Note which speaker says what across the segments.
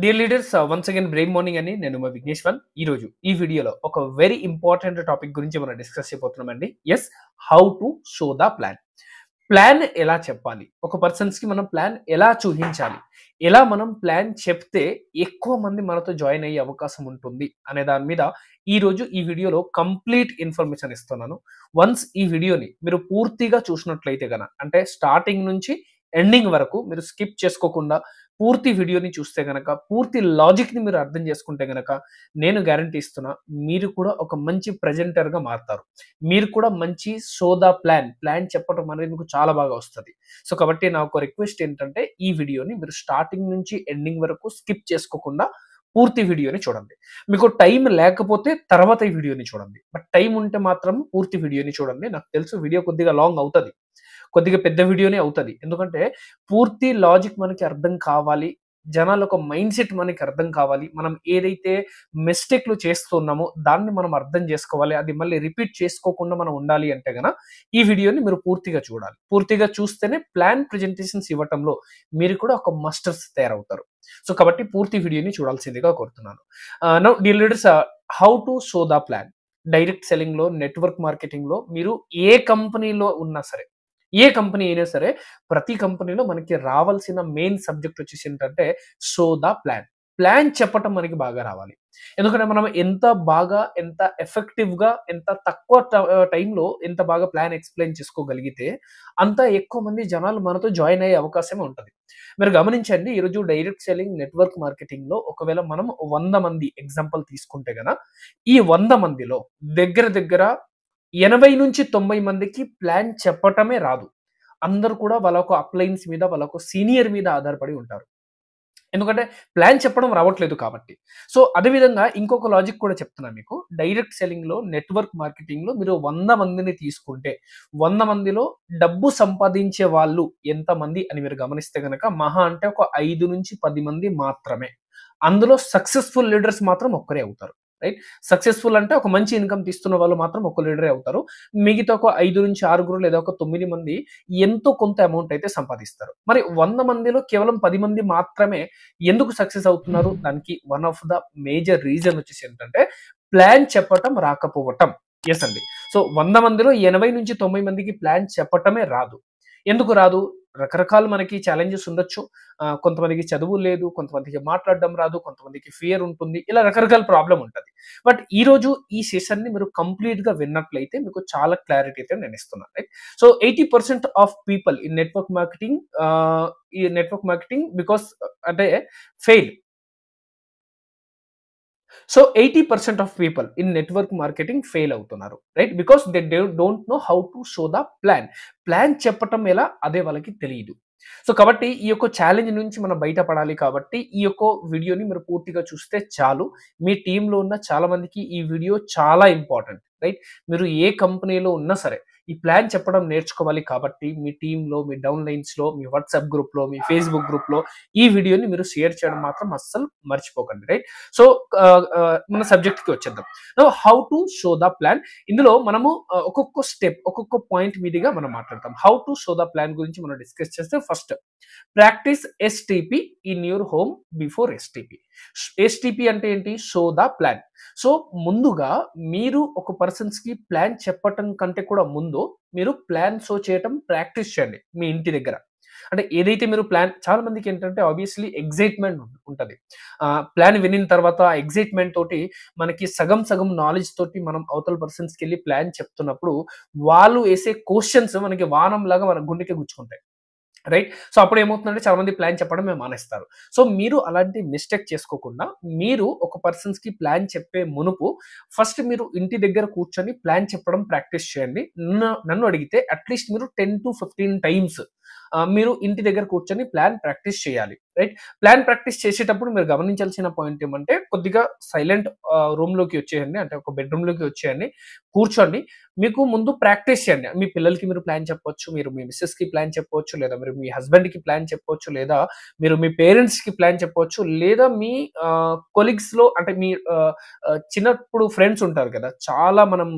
Speaker 1: Dear leaders once again brain morning అని నేను మా విఘ్నేశ్వర్. ఈరోజు ఈ వీడియోలో ఒక వెరీ ఇంపార్టెంట్ టాపిక్ గురించి మనం డిస్కస్ చేయబోతున్నామండి. Yes, how to show the plan. Plan ఎలా చెప్పాలి, ఒక పర్సన్స్కి మనం ప్లాన్ ఎలా చూపించాలి, ఎలా మనం ప్లాన్ చెప్తే ఎక్కువ మంది మనతో జాయిన్ అయ్యే అవకాశం ఉంటుంది అనే దాని మీద ఈరోజు ఈ వీడియోలో కంప్లీట్ ఇన్ఫర్మేషన్ ఇస్తున్నాను. వన్స్ ఈ వీడియోని మీరు పూర్తిగా చూసినట్లయితే గన, అంటే స్టార్టింగ్ నుంచి ఎండింగ్ వరకు మీరు స్కిప్ చేసుకోకుండా పూర్తి వీడియోని చూస్తే గనక, పూర్తి లాజిక్‌ని మీరు అర్థం చేసుకుంటే గనక, నేను గ్యారంటీ ఇస్తున్నా మీరు కూడా ఒక మంచి ప్రెజెంటర్‌గా మారతారు. మీరు కూడా మంచి సోదా ప్లాన్ చెప్పడం అనేది మీకు చాలా బాగా వస్తది. సో, కాబట్టి నా ఒక రిక్వెస్ట్ ఏంటంటే, ఈ వీడియోని మీరు స్టార్టింగ్ నుంచి ఎండింగ్ వరకు స్కిప్ చేసుకోకుండా పూర్తి వీడియోని చూడండి. మీకు టైం లేకపోతే తర్వాత ఈ వీడియోని చూడండి. బట్ టైం ఉంటే మాత్రం పూర్తి వీడియోని చూడండి. నాకు తెలుసు వీడియో కొద్దిగా లాంగ్ అవుతది. కొద్దిగా పెద్ద వీడియోనే అవుతది. ఎందుకంటే పూర్తి లాజిక్ మనకి అర్థం కావాలి. జనాల ఒక మైండ్ సెట్ మనకి అర్థం కావాలి. మనం ఏదైతే మిస్టేక్‌లు చేస్తున్నామో దాన్ని మనం అర్థం చేసుకోవాలి. అది మళ్ళీ రిపీట్ చేసుకోకుండా మనం ఉండాలి అంటే గన ఈ వీడియోని మీరు పూర్తిగా చూడాలి. పూర్తిగా చూస్తేనే ప్లాన్ ప్రెజెంటేషన్స్ ఇవ్వటంలో మీరు కూడా ఒక మాస్టర్స్ తయారవుతారు. సో, కాబట్టి పూర్తి వీడియోని చూడాల్సిందిగా కోరుతున్నాను. Now dear leaders, how to show the plan. Direct సెల్లింగ్‌లో, నెట్వర్క్ మార్కెటింగ్‌లో మీరు ఏ కంపెనీలో ఉన్నా సరే, ఏ కంపెనీ అయినా సరే, ప్రతి కంపెనీలో మనకి రావాల్సిన మెయిన్ సబ్జెక్ట్ వచ్చేసి ఏంటంటే షో ద ప్లాన్. ప్లాన్ చెప్పటం మనకి బాగా రావాలి. ఎందుకంటే మనం ఎంత బాగా, ఎంత ఎఫెక్టివ్‌గా, ఎంత తక్కువ టైంలో ఎంత బాగా ప్లాన్ ఎక్స్‌ప్లెయిన్ చేసుకోగలిగితే అంత ఎక్కువ మంది జనాలు మనతో జాయిన్ అయ్యే అవకాశమే ఉంటది. మీరు గమనించండి, ఈరోజు డైరెక్ట్ సెల్లింగ్, నెట్వర్క్ మార్కెటింగ్‌లో ఒకవేళ మనం 100 మంది ఎగ్జాంపుల్ తీసుకుంటే గన, ఈ 100 మందిలో దగ్గర దగ్గర 80-90 మందికి ప్లాన్ చెప్పటమే రాదు. అందరూ కూడా వాళ్ళ ఒక అప్లయన్స్ మీద, వాళ్ళ ఒక సీనియర్ మీద ఆధారపడి ఉంటారు. ఎందుకంటే ప్లాన్ చెప్పడం రావట్లేదు కాబట్టి. సో, అదే విధంగా ఇంకొక లాజిక్ కూడా చెప్తున్నా మీకు. డైరెక్ట్ సెల్లింగ్‌లో, నెట్వర్క్ మార్కెటింగ్‌లో మీరు 100 మందిని తీసుకుంటే, 100 మందిలో డబ్బు సంపాదించే వాళ్ళు ఎంతమంది అని మీరు గమనిస్తే గనక, మహా అంటే ఒక 5-10 మంది మాత్రమే. అందులో సక్సెస్‌ఫుల్ లీడర్స్ మాత్రం ఒక్కరే అవుతారు. రైట్? సక్సెస్‌ఫుల్ అంటే ఒక మంచి ఇన్‌కమ్ తీస్తున్న వాళ్ళు మాత్రం ఒక లీడరే అవుతారు. మిగతా ఒక 5-6 లేదా ఒక 9 మంది ఎంతో కొంత అమౌంట్ అయితే సంపాదిస్తారు. మరి 100 మందిలో కేవలం 10 మంది మాత్రమే ఎందుకు సక్సెస్ అవుతున్నారు? దానికి one of the major reason వచ్చేసి ఏంటంటే, ప్లాన్ చెప్పటం రాకపోవటం. యెస్ అండి. సో, 100 మందిలో 80-90 మందికి ప్లాన్ చెప్పటమే రాదు. ఎందుకు రాదు? రకరకాల మనకి ఛాలెంజెస్ ఉండొచ్చు. కొంతమందికి చదువు లేదు, కొంతమందికి మాట్లాడడం రాదు, కొంతమందికి ఫియర్ ఉంటుంది. ఇలా రకరకాల ప్రాబ్లమ్ ఉంటది. బట్ ఈరోజు ఈ సెషన్‌ని మీరు కంప్లీట్‌గా విన్నట్లయితే మీకు చాలా క్లారిటీ అయితే నేను ఇస్తున్నాను. Right? So, 80% of people in network marketing, ఈ నెట్వర్క్ మార్కెటింగ్ బికాస్ అంటే fail. So, 80% of people in network marketing fail అవుతున్నారు. Right? Because they don't know how to show the plan. Plan చెప్పటం ఎలా అదే వాళ్ళకి తెలీదు. సో, కాబట్టి ఈ యొక్క ఛాలెంజ్ నుంచి మనం బయటపడాలి కాబట్టి ఈ యొక్క వీడియోని మీరు పూర్తిగా చూస్తే చాలు. మీ టీమ్‌లో ఉన్న చాలా మందికి ఈ వీడియో చాలా ఇంపార్టెంట్. రైట్? మీరు ఏ కంపెనీలో ఉన్నా సరే, ఈ ప్లాన్ చెప్పడం నేర్చుకోవాలి కాబట్టి మీ టీమ్‌లో, మీ డౌన్‌లైన్స్‌లో, మీ వాట్సాప్ గ్రూప్‌లో, మీ ఫేస్‌బుక్ గ్రూప్‌లో ఈ వీడియోని మీరు షేర్ చేయడం మాత్రం అస్సలు మర్చిపోకండి. రైట్? సో, మన సబ్జెక్ట్‌కి వచ్చేద్దాం. Now how to show the plan. ఇందులో మనము ఒక్కొక్క స్టెప్, ఒక్కొక్క పాయింట్ మీదుగా మనం మాట్లాడతాం. How to show the plan గురించి మనం డిస్కస్ చేస్తే first practice STP in your home before STP. STP అంటే ఏంటి? Show the plan. సో, ముందుగా మీరు ఒక పర్సన్స్‌కి ప్లాన్ చెప్పటం కంటే కూడా ముందు మీరు ప్లాన్ షో చేయటం ప్రాక్టీస్ చేయండి మీ ఇంటి దగ్గర. అంటే ఏదైతే మీరు ప్లాన్, చాలా మందికేంటంటే ఆబ్వియస్‌లీ ఎక్సైట్‌మెంట్ ఉంటది. ప్లాన్ వినిన తర్వాత ఆ ఎక్సైట్‌మెంట్ తోటి మనకి సగం సగం నాలెడ్జ్ తోటి మనం అవతల పర్సన్స్‌కెళ్ళి ప్లాన్ చెప్తున్నప్పుడు వాళ్ళు ఏసే క్వెషన్స్ మనకి వానంలాగా మన గుండెకి గుచ్చుకుంటాయి. రైట్? సో, అప్పుడేమవుతుందంటే చాలా మంది ప్లాన్ చెప్పడమే మానేస్తారు. సో, మీరు అలాంటి మిస్టేక్ చేసుకోకుండా మీరు ఒక పర్సన్స్‌కి ప్లాన్ చెప్పే మునుపు ఫస్ట్ మీరు ఇంటి దగ్గర కూర్చొని ప్లాన్ చెప్పడం ప్రాక్టీస్ చేయండి. నన్ను అడిగితే అట్‌లీస్ట్ మీరు 10-15 టైమ్స్ మీరు ఇంటి దగ్గర కూర్చొని ప్లాన్ ప్రాక్టీస్ చేయాలి. రైట్? ప్లాన్ ప్రాక్టీస్ చేసేటప్పుడు మీరు గమనించాల్సిన పాయింట్ ఏమంటే, కొద్దిగా సైలెంట్ రూమ్‌లోకి వచ్చేయండి. అంటే ఒక బెడ్‌రూమ్‌లోకి వచ్చేయండి. కూర్చోండి. మీకు ముందు ప్రాక్టీస్ చేయండి. మీ పిల్లలకి మీరు ప్లాన్ చెప్పొచ్చు. మీరు మీ మిసెస్‌కి ప్లాన్ చెప్పొచ్చు. లేదా మీరు మీ హస్బెండ్‌కి ప్లాన్ చెప్పొచ్చు. లేదా మీరు మీ పేరెంట్స్‌కి ప్లాన్ చెప్పొచ్చు. లేదా మీ కొలీగ్స్‌లో అంటే మీ చిన్నప్పుడు ఫ్రెండ్స్ ఉంటారు కదా! చాలా మనం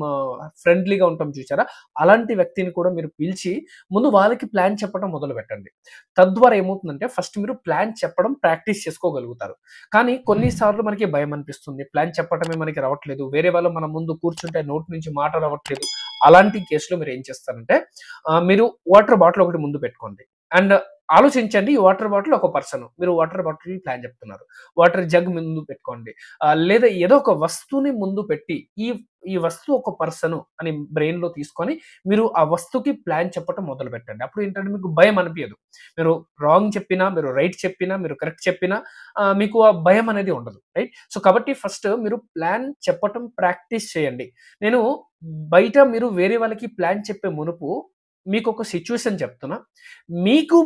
Speaker 1: ఫ్రెండ్లీగా ఉంటాం చూసారా? అలాంటి వ్యక్తిని కూడా మీరు పిలిచి ముందు వాళ్ళకి ప్లాన్ చెప్పడం మొదలుపెట్టండి. తద్వారా ఏమవుతుందంటే ఫస్ట్ మీరు ప్లాన్ చెప్పడం ప్రాక్టీస్ చేసుకోగలుగుతారు. కానీ కొన్ని సార్లు మనకి భయమనిపిస్తుంది. ప్లాన్ చెప్పటమే మనకి రావట్లేదు. వేరే వాళ్ళు మన ముందు కూర్చుంటే నోటి నుంచి మాట రావట్లేదు. అలాంటి కేస్‌లో మీరేం చేస్తారంటే మీరు వాటర్ బాటిల్ ఒకటి ముందు పెట్టుకోండి. అండ్ ఆలోచించండి ఈ వాటర్ బాటిల్ ఒక పర్సన్. మీరు వాటర్ బాటిల్ ప్లాన్ చెప్తున్నారు. వాటర్ జగ్ ముందు పెట్టుకోండి. లేదా ఏదో ఒక వస్తువుని ముందు పెట్టి ఈ వస్తువు ఒక పర్సన్ అని బ్రెయిన్‌లో తీసుకొని మీరు ఆ వస్తువుకి ప్లాన్ చెప్పటం మొదలుపెట్టండి. అప్పుడు ఏంటంటే మీకు భయం అనిపియదు. మీరు రాంగ్ చెప్పినా, మీరు రైట్ చెప్పినా, మీరు కరెక్ట్ చెప్పినా మీకు ఆ భయం అనేది ఉండదు. రైట్? సో, కాబట్టి ఫస్ట్ మీరు ప్లాన్ చెప్పటం ప్రాక్టీస్ చేయండి. నేను బయట మీరు వేరే వాళ్ళకి ప్లాన్ చెప్పే మునుపు మీకొక సిట్యుయేషన్ చెప్తున్నా. మీకు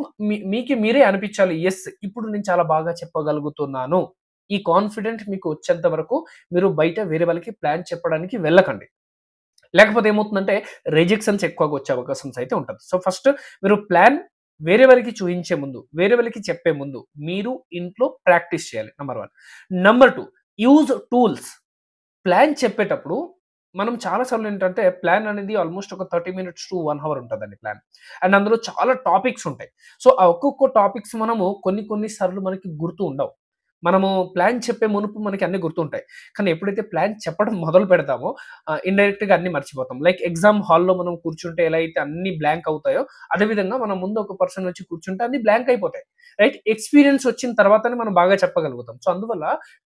Speaker 1: మీకు మీరే అనిపించాలి. యెస్! ఇప్పుడు నేను చాలా బాగా చెప్పగలుగుతున్నాను. ఈ కాన్ఫిడెంట్ మీకు వచ్చేంత వరకు మీరు బయట వేరే వాళ్ళకి ప్లాన్ చెప్పడానికి వెళ్ళకండి. లేకపోతే ఏమవుతుందంటే రిజెక్షన్స్ ఎక్కువగా వచ్చే అవకాశం అయితే ఉంటది. సో, ఫస్ట్ మీరు ప్లాన్ వేరే వాళ్ళకి చూయించే ముందు, వేరే వాళ్ళకి చెప్పే ముందు మీరు ఇంట్లో ప్రాక్టీస్ చేయాలి. Number 1. Number 2 use tools. Plan చెప్పేటప్పుడు మనం చాలా సార్లు ఏంటంటే ప్లాన్ అనేది ఆల్మోస్ట్ ఒక 30 మినిట్స్ టు 1 అవర్ ఉంటదండి ప్లాన్. అండ్ అందులో చాలా టాపిక్స్ ఉంటాయి. సో, ఆ ఒక్కొక్క టాపిక్స్ మనము కొన్ని సార్లు మనకి గుర్తు ఉండవు. మనము ప్లాన్ చెప్పే మునుపు మనకి అన్నీ గుర్తుంటాయి. కానీ ఎప్పుడైతే ప్లాన్ చెప్పడం మొదలు పెడతామో ఇండైరెక్ట్‌గా అన్నీ మర్చిపోతాం. లైక్ ఎగ్జామ్ హాల్‌లో మనం కూర్చుంటే ఎలా అయితే అన్నీ బ్లాంక్ అవుతాయో, అదే విధంగా మన ముందు ఒక పర్సన్ వచ్చి కూర్చుంటే అన్నీ బ్లాంక్ అయిపోతాయి. రైట్? ఎక్స్‌పీరియన్స్ వచ్చిన తర్వాతనే మనం బాగా చెప్పగలుగుతాం. సో, అందువల్ల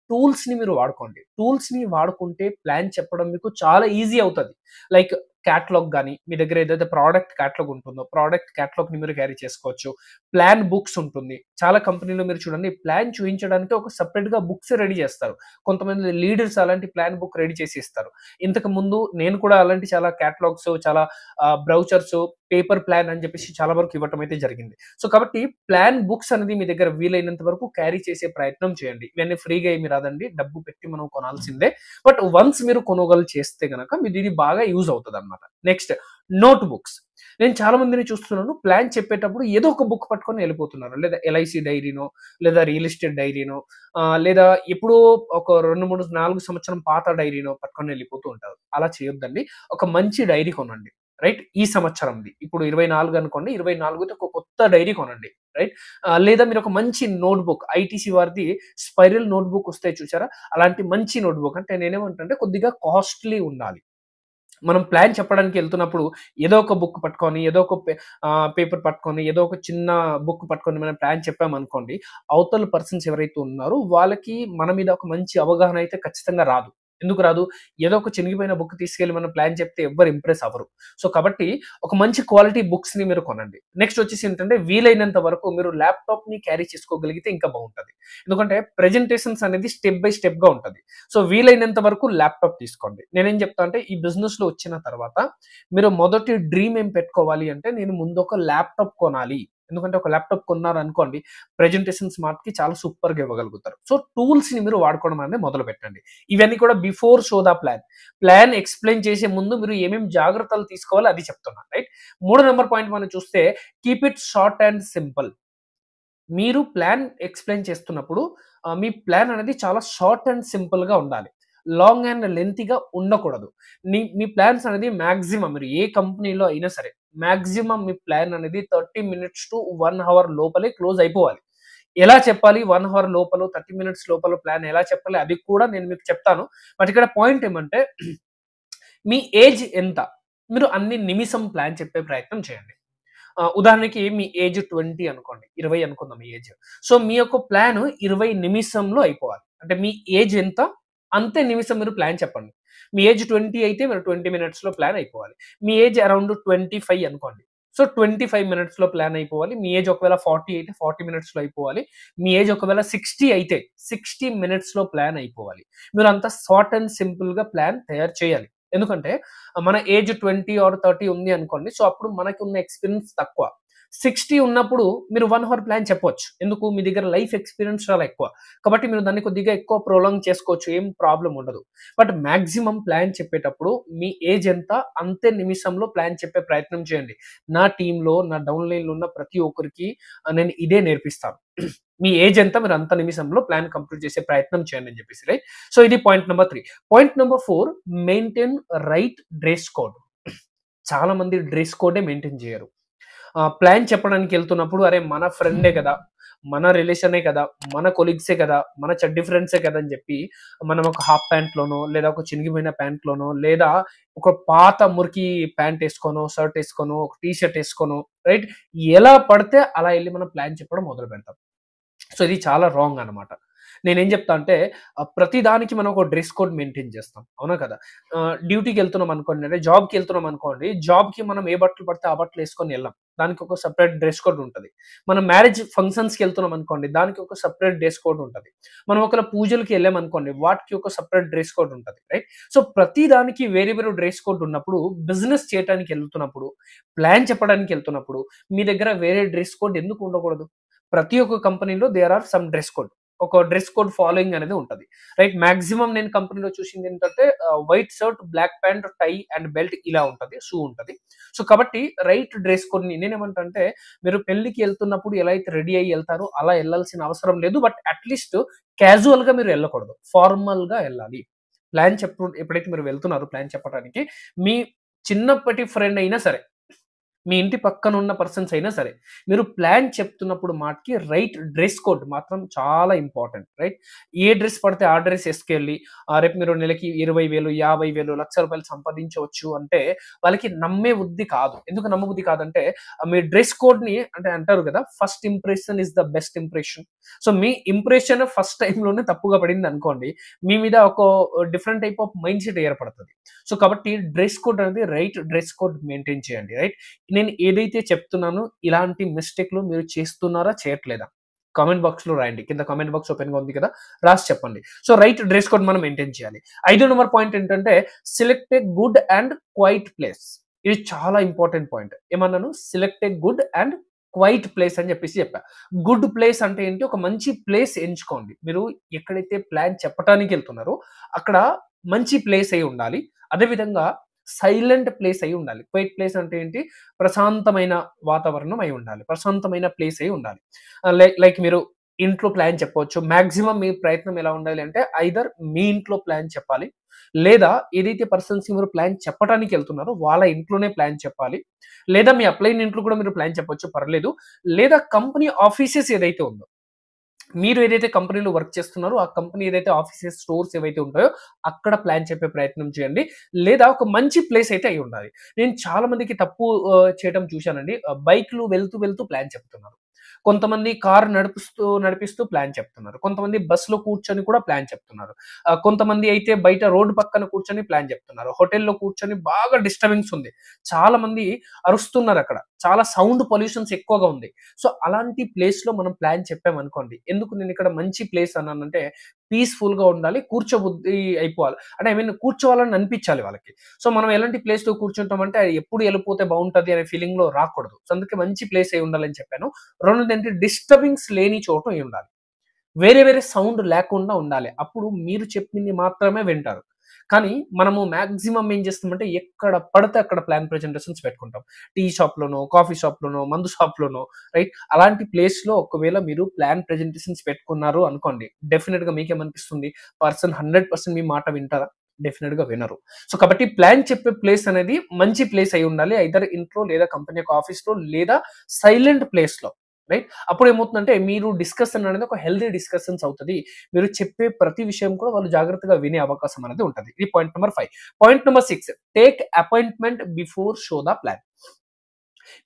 Speaker 1: టూల్స్‌ని మీరు వాడుకోండి. టూల్స్‌ని వాడుకుంటే ప్లాన్ చెప్పడం మీకు చాలా ఈజీ అవుతది. లైక్ క్యాటలాగ్ గాని, మీ దగ్గర ఏదైతే ప్రొడక్ట్ క్యాటలాగ్ ఉంటుందో, ప్రొడక్ట్ క్యాటలాగ్‌ని మీరు క్యారీ చేసుకోవచ్చు. ప్లాన్ బుక్స్ ఉంటుంది. చాలా కంపెనీలో మీరు చూడండి ప్లాన్ చూయించడానికి ఒక సెపరేట్‌గా బుక్స్ రెడీ చేస్తారు. కొంతమంది లీడర్స్ అలాంటి ప్లాన్ బుక్ రెడీ చేసి ఇస్తారు. ఇంతకుముందు నేను కూడా అలాంటి చాలా క్యాటలాగ్స్, చాలా బ్రౌచర్స్, పేపర్ ప్లాన్ అని చెప్పేసి చాలా వరకు ఇవ్వటం అయితే జరిగింది. సో, కాబట్టి ప్లాన్ బుక్స్ అనేది మీ దగ్గర వీలైనంత వరకు క్యారీ చేసే ప్రయత్నం చేయండి. ఇవన్నీ ఫ్రీగా ఏమి రాదండి. డబ్బు పెట్టి మనం కొనాల్సిందే. బట్ వన్స్ మీరు కొనుగోలు చేస్తే గనక మీది ఇది బాగా యూజ్ అవుతదనమాట. Next notebooks. నేను చాలా మందిని చూస్తున్నాను ప్లాన్ చెప్పేటప్పుడు ఏదో ఒక బుక్ పట్టుకొని ఎళ్ళిపోతున్నారు. లేదా ఎల్ఐసి డైరీనో, లేదా రియల్ ఎస్టేట్ డైరీనో లేదా ఎప్పుడో ఒక 2, 3, 4 సంవత్సరం పాత డైరీనో పట్టుకొని ఎళ్ళిపోతూ ఉంటారు. అలా చేయొద్దండి. ఒక మంచి డైరీ కొనండి. రైట్? ఈ సంవత్సరంది. ఇప్పుడు 24 అనుకోండి. 24ది ఒక కొత్త డైరీ కొనండి. రైట్? లేదా మీరు ఒక మంచి నోట్‌బుక్ ఐటీసీ వారిది స్పైరల్ నోట్‌బుక్ వస్తాయి చూసారా? అలాంటి మంచి నోట్‌బుక్ అంటే నేనేమంటానంటే కొద్దిగా కాస్ట్‌లీ ఉండాలి. మనం ప్లాన్ చెప్పడానికి ఎళ్తున్నప్పుడు ఏదో ఒక బుక్ పట్టుకొని, ఏదో ఒక పేపర్ పట్టుకొని, ఏదో ఒక చిన్న బుక్ పట్టుకొని మనం ప్లాన్ చెప్పామనుకోండి, అవతల పర్సన్స్ ఎవరైతే ఉన్నారో వాళ్ళకి మన మీద ఒక మంచి అవగాహన అయితే ఖచ్చితంగా రాదు. ఎందుకు రాదు? ఏదో ఒక చినిగిపోయిన బుక్ తీసుకెళ్ళి మనం ప్లాన్ చెప్తే ఎవ్వరు ఇంప్రెస్ అవ్వరు. సో, కాబట్టి ఒక మంచి క్వాలిటీ బుక్స్‌ని మీరు కొనండి. నెక్స్ట్ వచ్చేసి ఏంటంటే వీలైనంత వరకు మీరు ల్యాప్‌టాప్‌ని క్యారీ చేసుకోగలిగితే ఇంకా బావుంటది. ఎందుకంటే ప్రెజెంటేషన్స్ అనేది స్టెప్ బై స్టెప్‌గా ఉంటది. సో, వీలైనంత వరకు ల్యాప్‌టాప్ తీసుకోండి. నేనేం చెప్తా అంటే ఈ బిజినెస్‌లో వచ్చిన తర్వాత మీరు మొదటి డ్రీమ్ ఏం పెట్టుకోవాలి అంటే నేను ముందు ఒక ల్యాప్‌టాప్ కొనాలి. ఎందుకంటే ఒక ల్యాప్‌టాప్ కొన్నారనుకోండి ప్రెజెంటేషన్స్ మాటకి చాలా సూపర్‌గా ఇవ్వగలుగుతారు. సో, టూల్స్‌ని మీరు వాడుకోవడం అనేది మొదలుపెట్టండి. ఇవన్నీ కూడా before show the plan. Plan explain చేసే ముందు మీరు ఏమేం జాగ్రత్తలు తీసుకోవాలో అది చెప్తున్నా. రైట్? మూడో నంబర్ పాయింట్ మనం చూస్తే keep it short and simple. మీరు ప్లాన్ ఎక్స్‌ప్లెయిన్ చేస్తున్నప్పుడు మీ ప్లాన్ అనేది చాలా షార్ట్ అండ్ సింపుల్‌గా ఉండాలి. లాంగ్ అండ్ లెంతీగా ఉండకూడదు. మీ ప్లాన్స్ అనేది మాక్సిమం మీరు ఏ కంపెనీలో అయినా సరే, మాక్సిమం మీ ప్లాన్ అనేది 30 మినిట్స్ టు 1 అవర్ లోపలే క్లోజ్ అయిపోవాలి. ఎలా చెప్పాలి 1 అవర్ లోపల, 30 మినిట్స్ లోపల ప్లాన్ ఎలా చెప్పాలి అది కూడా నేను మీకు చెప్తాను. బట్ ఇక్కడ పాయింట్ ఏమంటే మీ ఏజ్ ఎంత? మీరు అన్ని నిమిషం ప్లాన్ చెప్పే ప్రయత్నం చేయండి. ఉదాహరణకి మీ ఏజ్ 20 అనుకోండి. 20 అనుకుందాం మీ ఏజ్. సో, మీ యొక్క ప్లాన్ 20 నిమిషంలో అయిపోవాలి. అంటే మీ ఏజ్ ఎంత? అంతే నిమిషం మీరు ప్లాన్ చెప్పండి. మీ ఏజ్ 20 అయితే మీరు 20 మినిట్స్‌లో ప్లాన్ అయిపోవాలి. మీ ఏజ్ అరౌండ్ 25 అనుకోండి. సో, 25 మినిట్స్‌లో ప్లాన్ అయిపోవాలి. మీ ఏజ్ ఒకవేళ 40 అయితే 40 మినిట్స్‌లో అయిపోవాలి. మీ ఏజ్ ఒకవేళ 60 అయితే 60 మినిట్స్‌లో ప్లాన్ అయిపోవాలి. మీరంతా షార్ట్ అండ్ సింపుల్‌గా ప్లాన్ తయారు చేయాలి. ఎందుకంటే మన ఏజ్ 20 ఆర్ 30 ఉంది అనుకోండి. సో, అప్పుడు మనకున్న ఎక్స్‌పీరియన్స్ తక్కువ. 60 ఉన్నప్పుడు మీరు 1 అవర్ ప్లాన్ చెప్పొచ్చు. ఎందుకు? మీ దగ్గర లైఫ్ ఎక్స్‌పీరియన్స్ చాలా ఎక్కువ. కాబట్టి మీరు దాన్ని కొద్దిగా ఎక్కువ ప్రొలాంగ్ చేసుకోవచ్చు. ఏం ప్రాబ్లమ్ ఉండదు. బట్ మాక్సిమం ప్లాన్ చెప్పేటప్పుడు మీ ఏజ్ ఎంత అంతే నిమిషంలో ప్లాన్ చెప్పే ప్రయత్నం చేయండి. నా టీమ్‌లో, నా డౌన్‌లైన్‌లో ఉన్న ప్రతి ఒక్కరికి నేను ఇదే నేర్పిస్తాను. మీ ఏజ్ ఎంత మీరు అంత నిమిషంలో ప్లాన్ కంప్లీట్ చేసే ప్రయత్నం చేయండి అని చెప్పేసి రైట్. సో ఇది point number 3. Point number 4 maintain right dress code. చాలా మంది డ్రెస్ కోడే మెయింటైన్ చేయరు. ప్లాన్ చెప్పడానికి ఎళ్తున్నప్పుడు అరే మన ఫ్రెండే కదా! మన రిలేషనే కదా! మన కొలీగ్సే కదా! మన చెడ్డి ఫ్రెండ్సే కదా! అని చెప్పి మనం ఒక హాఫ్ ప్యాంట్‌లోనో, లేదా ఒక చినిగిపోయిన ప్యాంట్‌లోనో, లేదా ఒక పాత మురికి ప్యాంట్ ఏసుకోనో, షర్ట్ ఏసుకోనో, ఒక టీ షర్ట్ ఏసుకోనో రైట్? ఎలా పడితే అలా ఎళ్లి మనం ప్లాన్ చెప్పడం మొదలు పెడతాం. సో, ఇది చాలా రాంగ్ అన్నమాట. నేనేం చెప్తా అంటే ప్రతి దానికి మనం ఒక డ్రెస్ కోడ్ మెయింటైన్ చేస్తాం. అవునా కదా! డ్యూటీకెళ్తున్నాం అనుకోండి, అంటే జాబ్‌కెళ్తున్నాం అనుకోండి, జాబ్‌కి మనం ఏ బట్టలు పడితే ఆ బట్టలు ఏసుకొని ఎళ్ళం. దానికి ఒక సెపరేట్ డ్రెస్ కోడ్ ఉంటది. మనం మ్యారేజ్ ఫంక్షన్స్‌కెళ్తున్నాం అనుకోండి, దానికి ఒక సెపరేట్ డ్రెస్ కోడ్ ఉంటది. మనం ఒకవేళ పూజలకి ఎళ్ళామనుకోండి, వాటికి ఒక సెపరేట్ డ్రెస్ కోడ్ ఉంటది. రైట్? సో, ప్రతి దానికి వేరే వేరే డ్రెస్ కోడ్ ఉన్నప్పుడు, బిజినెస్ చేయటానికి ఎళ్తున్నప్పుడు, ప్లాన్ చెప్పడానికి ఎళ్తున్నప్పుడు, మీ దగ్గర వేరే డ్రెస్ కోడ్ ఎందుకు ఉండకూడదు? ప్రతి ఒక్క కంపెనీలో there are some dress code. ఒక డ్రెస్ కోడ్ ఫాలోయింగ్ అనేది ఉంటది. రైట్? మాక్సిమం నేను కంపెనీలో చూసిందేంటంటే white shirt, black pant, tie and belt ఇలా ఉంటది. షూ ఉంటది. సో, కాబట్టి రైట్ డ్రెస్ కోడ్‌ని నేనేమంటా అంటే మీరు పెళ్ళికి ఎళ్తున్నప్పుడు ఎలా అయితే రెడీ అయ్యి ఎళ్తారో అలా ఎళ్ళాల్సిన అవసరం లేదు. బట్ అట్‌లీస్ట్ క్యాజువల్‌గా మీరు ఎళ్ళకూడదు. ఫార్మల్‌గా ఎళ్ళాలి. ఎప్పుడైతే మీరు వెళ్తున్నారో ప్లాన్ చెప్పడానికి మీ చిన్నప్పటి ఫ్రెండ్ అయినా సరే, మీ ఇంటి పక్కనున్న పర్సన్స్ అయినా సరే, మీరు ప్లాన్ చెప్తున్నప్పుడు మాటికి రైట్ డ్రెస్ కోడ్ మాత్రం చాలా ఇంపార్టెంట్. రైట్? ఏ డ్రెస్ పడితే ఆ డ్రెస్ ఎసుకెళ్ళి రేపు మీరు నెలకి 20,000, 50,000, ₹1,00,000 సంపాదించవచ్చు అంటే వాళ్ళకి నమ్మే బుద్ధి కాదు. ఎందుకు నమ్మబుద్ధి కాదంటే మీ డ్రెస్ కోడ్‌ని అంటే అంటారు కదా! First impression is the best impression. So, మీ ఇంప్రెషన్ ఫస్ట్ టైమ్‌లోనే తప్పుగా పడిందనుకోండి, మీ మీద ఒక different type of mind set ఏర్పడతది. సో, కాబట్టి డ్రెస్ కోడ్ అనేది రైట్ డ్రెస్ కోడ్ మెయింటైన్ చేయండి. రైట్? నేను ఏదైతే చెప్తున్నానో ఇలాంటి మిస్టేక్‌లు మీరు చేస్తున్నారా? చేయట్లేదా? కామెంట్ బాక్స్‌లో రాయండి. కింద కామెంట్ బాక్స్ ఓపెన్‌గా ఉంది కదా! రాసి చెప్పండి. సో, రైట్ డ్రెస్ కోడ్ మనం మెయింటైన్ చేయాలి. 5 నంబర్ పాయింట్ ఏంటంటే select a good and quiet place. ఇది చాలా ఇంపార్టెంట్ పాయింట్. ఏమన్నాను? Select a good and quiet place అని చెప్పేసి చెప్పా. గుడ్ ప్లేస్ అంటే ఏంటి? ఒక మంచి ప్లేస్ ఎంచుకోండి. మీరు ఎక్కడైతే ప్లాన్ చెప్పటానికి ఎళ్తున్నారో అక్కడ మంచి ప్లేస్ అయి ఉండాలి. అదే విధంగా సైలెంట్ ప్లేస్ అయి ఉండాలి. క్వైట్ ప్లేస్ అంటే ఏంటి? ప్రశాంతమైన వాతావరణం అయి ఉండాలి. ప్రశాంతమైన ప్లేస్ అయి ఉండాలి. లైక్ మీరు ఇంట్లో ప్లాన్ చెప్పొచ్చు. మాక్సిమం మీ ప్రయత్నం ఎలా ఉండాలి అంటే ఐదర్ మీ ఇంట్లో ప్లాన్ చెప్పాలి. లేదా ఏదైతే పర్సన్స్‌కి మీరు ప్లాన్ చెప్పటానికి ఎళ్తున్నారో వాళ్ళ ఇంట్లోనే ప్లాన్ చెప్పాలి. లేదా మీ అప్లైన్ ఇంట్లో కూడా మీరు ప్లాన్ చెప్పొచ్చు పర్లేదు. లేదా కంపెనీ ఆఫీసెస్ ఏదైతే ఉందో మీరు ఏదైతే కంపెనీలో వర్క్ చేస్తున్నారో, ఆ కంపెనీ ఏదైతే ఆఫీసెస్, స్టోర్స్ ఏవైతే ఉంటాయో, అక్కడ ప్లాన్ చెప్పే ప్రయత్నం చేయండి. లేదా ఒక మంచి ప్లేస్ అయితే అయి ఉండాలి. నేను చాలా మందికి తప్పు చేయటం చూశానండి. బైక్‌లు వెళ్తూ ప్లాన్ చెప్తున్నారు. కొంతమంది కార్ నడిపిస్తూ ప్లాన్ చెప్తున్నారు. కొంతమంది బస్‌లో కూర్చొని కూడా ప్లాన్ చెప్తున్నారు. కొంతమంది అయితే బయట రోడ్డు పక్కన కూర్చొని ప్లాన్ చెప్తున్నారు. హోటల్‌లో కూర్చొని బాగా డిస్టర్బెన్స్ ఉంది. చాలా మంది అరుస్తున్నారక్కడ. చాలా సౌండ్ పొల్యూషన్స్ ఎక్కువగా ఉంది. సో, అలాంటి ప్లేస్‌లో మనం ప్లాన్ చెప్పామనుకోండి. ఎందుకు నేనిక్కడ మంచి ప్లేస్ అన్నానంటే, పీస్‌ఫుల్‌గా ఉండాలి. కూర్చోబుద్ధి అయిపోవాలి. అంటే ఐ మీన్ కూర్చోవాలని అనిపించాలి వాళ్ళకి. సో, మనం ఎలాంటి ప్లేస్‌లో కూర్చుంటామంటే, అది ఎప్పుడు ఎళ్ళిపోతే బావుంటది అనే ఫీలింగ్‌లో రాకూడదు. సో, అందుకే మంచి ప్లేస్ అయి ఉండాలని చెప్పాను. రెండోదేంటి డిస్టర్బింగ్స్ లేని చోట అయి ఉండాలి. వేరే వేరే సౌండ్ లేకుండా ఉండాలి. అప్పుడు మీరు చెప్పింది మాత్రమే వింటారు. కానీ మనము మాక్సిమం ఏం చేస్తామంటే ఎక్కడ పడితే అక్కడ ప్లాన్ ప్రెజెంటేషన్స్ పెట్టుకుంటాం. టీ షాప్‌లోనో, కాఫీ షాప్‌లోనో, మందు షాప్‌లోనో రైట్? అలాంటి ప్లేస్‌లో ఒకవేళ మీరు ప్లాన్ ప్రెజెంటేషన్స్ పెట్టుకున్నారు అనుకోండి. డెఫినిట్‌గా మీకేమనిపిస్తుంది? పర్సన్ 100% మీ మాట వింటారా? డెఫినిట్‌గా వినరు. సో, కాబట్టి ప్లాన్ చెప్పే ప్లేస్ అనేది మంచి ప్లేస్ అయి ఉండాలి. ఐదర్ ఇంట్లో లేదా కంపెనీ యొక్క ఆఫీస్‌లో లేదా సైలెంట్ ప్లేస్‌లో. రైట్? అప్పుడేమవుతుందంటే మీరు డిస్కషన్ అనేది ఒక హెల్తీ డిస్కషన్స్ అవుతది. మీరు చెప్పే ప్రతి విషయం కూడా వాళ్ళు జాగ్రత్తగా వినే అవకాశం అనేది ఉంటది. ఇది point number 5. Point number 6 take appointment before show the plan.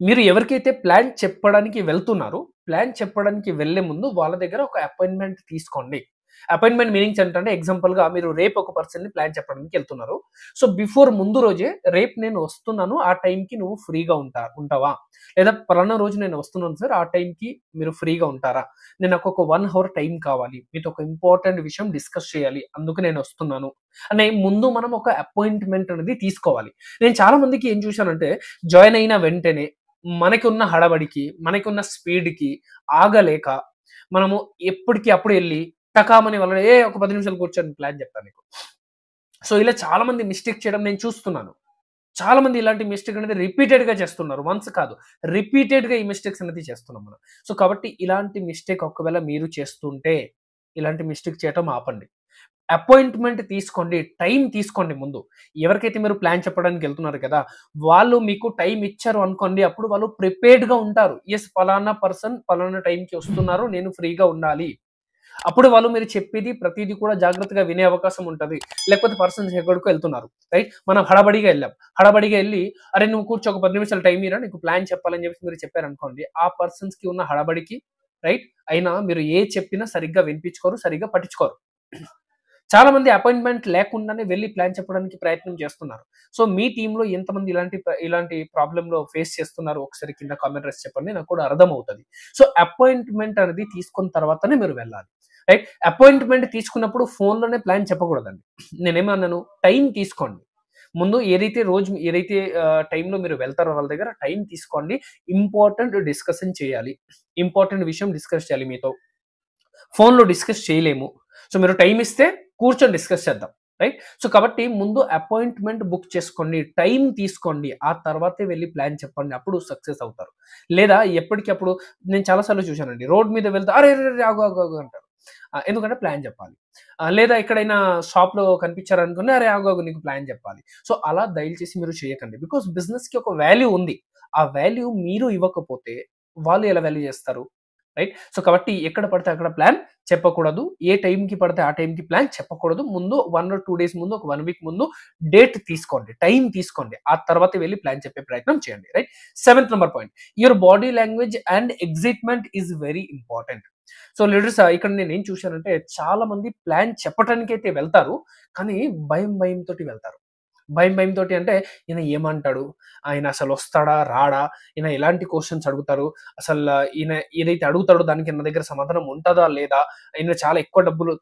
Speaker 1: మీరు ఎవరికైతే ప్లాన్ చెప్పడానికి వెళ్తున్నారో, ప్లాన్ చెప్పడానికి వెళ్ళే ముందు వాళ్ళ దగ్గర ఒక అపాయింట్‌మెంట్ తీసుకోండి. అపాయింట్‌మెంట్ మీనింగ్స్ ఏంటంటే ఎగ్జాంపుల్‌గా మీరు రేపు ఒక పర్సన్‌ని ప్లాన్ చెప్పడానికి ఎళ్తున్నారు. సో, బిఫోర్ ముందు రోజే రేపు నేను వస్తున్నాను. ఆ టైంకి నువ్వు ఫ్రీగా ఉంటావా? లేదా పలానా రోజు నేను వస్తున్నాను సార్. ఆ టైంకి మీరు ఫ్రీగా ఉంటారా? నేను నాకొక 1 అవర్ టైం కావాలి. మీతో ఒక ఇంపార్టెంట్ విషయం డిస్కస్ చేయాలి. అందుకు నేను వస్తున్నాను. అని ముందు మనం ఒక అపాయింట్‌మెంట్ అనేది తీసుకోవాలి. నేను చాలా మందికి ఏం చూశానంటే జాయిన్ అయిన వెంటనే మనకున్న హడావిడికి, మనకున్న స్పీడ్‌కి ఆగలేక మనము ఎప్పటికి అప్పుడు ఎళ్లి టకామని వాళ్ళని ఒక 10 నిమిషాలు కూర్చొని ప్లాన్ చెప్తా నీకు. సో, ఇలా చాలా మంది మిస్టేక్ చేయడం నేను చూస్తున్నాను. చాలా మంది ఇలాంటి మిస్టేక్ అనేది రిపీటెడ్‌గా చేస్తున్నారు. వన్స్ కాదు. రిపీటెడ్‌గా ఈ మిస్టేక్స్ అనేది చేస్తున్నాం మనం. సో, కాబట్టి ఇలాంటి మిస్టేక్ ఒకవేళ మీరు చేస్తుంటే, ఇలాంటి మిస్టేక్ చేయటం ఆపండి. అపాయింట్‌మెంట్ తీసుకోండి. టైం తీసుకోండి ముందు. ఎవరికైతే మీరు ప్లాన్ చెప్పడానికి ఎళ్తున్నారు కదా! వాళ్ళు మీకు టైం ఇచ్చారు అనుకోండి. అప్పుడు వాళ్ళు ప్రిపేర్డ్‌గా ఉంటారు. యెస్ పలానా పర్సన్ పలానా టైంకి వస్తున్నారు. నేను ఫ్రీగా ఉండాలి. అప్పుడు వాళ్ళు మీరు చెప్పేది ప్రతీది కూడా జాగ్రత్తగా వినే అవకాశం ఉంటది. లేకపోతే పర్సన్స్ ఎక్కడికో ఎళ్తున్నారు. రైట్? మనం హడాబడిగా ఎళ్ళాం. హడాబడిగా ఎళ్లి, "అరె! నువ్వు కూర్చో ఒక 10 నిమిషాలు టైం ఇయ్యరా నీకు ప్లాన్ చెప్పాలని" చెప్పేసి మీరు చెప్పారనుకోండి. ఆ పర్సన్స్‌కి ఉన్న హడాబడికి రైట్? అయినా మీరు ఏది చెప్పినా సరిగ్గా వినిపించుకోరు. సరిగ్గా పట్టించుకోరు. చాలా మంది అపాయింట్‌మెంట్ లేకుండానే వెళ్లి ప్లాన్ చెప్పడానికి ప్రయత్నం చేస్తున్నారు. సో, మీ టీమ్‌లో ఎంతమంది ఇలాంటి ప్రాబ్లమ్‌లో ఫేస్ చేస్తున్నారో ఒకసారి కింద కామెంట్ రాసి చెప్పండి. నాకు కూడా అర్థమవుతది. సో, అపాయింట్‌మెంట్ అనేది తీసుకున్న తర్వాతనే మీరు వెళ్ళాలి. రైట్? అపాయింట్‌మెంట్ తీసుకున్నప్పుడు ఫోన్‌లోనే ప్లాన్ చెప్పకూడదండి. నేనేమన్నాను టైం తీసుకోండి. ముందు ఏదైతే టైంలో మీరు వెళ్తారో వాళ్ళ దగ్గర టైం తీసుకోండి. ఇంపార్టెంట్ డిస్కషన్ చేయాలి. ఇంపార్టెంట్ విషయం డిస్కస్ చేయాలి మీతో. ఫోన్‌లో డిస్కస్ చేయలేము. సో, మీరు టైమ్ ఇస్తే కూర్చొని డిస్కస్ చేద్దాం. రైట్? సో, కాబట్టి ముందు అపాయింట్‌మెంట్ బుక్ చేసుకోండి. టైమ్ తీసుకోండి. ఆ తర్వాతే వెళ్లి ప్లాన్ చెప్పండి. అప్పుడు సక్సెస్ అవుతారు. లేదా ఎప్పటికప్పుడు నేను చాలా సార్లు చూసానండి. రోడ్ మీద వెళ్తే "అరెరెరె! ఆగు, ఆగు, ఆగు" అంటారు. ఎందుకంటే ప్లాన్ చెప్పాలి. లేదా ఎక్కడైనా షాప్‌లో కనిపించారనుకోండి, "అరె! ఆగు, ఆగు నీకు ప్లాన్ చెప్పాలి." సో, అలా దయచేసి మీరు చేయకండి. బికాజ్ బిజినెస్‌కి ఒక వాల్యూ ఉంది. ఆ వాల్యూ మీరు ఇవ్వకపోతే వాళ్ళు ఎలా వాల్యూ చేస్తారు? రైట్? సో, కాబట్టి ఎక్కడ పడితే అక్కడ ప్లాన్ చెప్పకూడదు. ఏ టైంకి పడితే ఆ టైంకి ప్లాన్ చెప్పకూడదు. ముందు 1 ఆర్ 2 డేస్ ముందు, ఒక 1 వీక్ ముందు డేట్ తీసుకోండి. టైం తీసుకోండి. ఆ తర్వాత వెళ్లి ప్లాన్ చెప్పే ప్రయత్నం చేయండి. Right? Seventh number point. Your body language and excitement is very important. So, leaders ఇక్కడ నేనేం చూశానంటే చాలా మంది ప్లాన్ చెప్పటానికైతే వెళ్తారు. కానీ భయంతోటి వెళ్తారు. భయంతోటి అంటే ఈయన ఏమంటాడు? ఆయన అసలొస్తాడా? రాడా? ఈయన ఎలాంటి క్వెషన్స్ అడుగుతారు? ఈయన ఏదైతే అడుగుతాడో దానికి నా దగ్గర సమాధానం ఉంటదా? లేదా? ఈయన చాలా ఎక్కువ డబ్బులు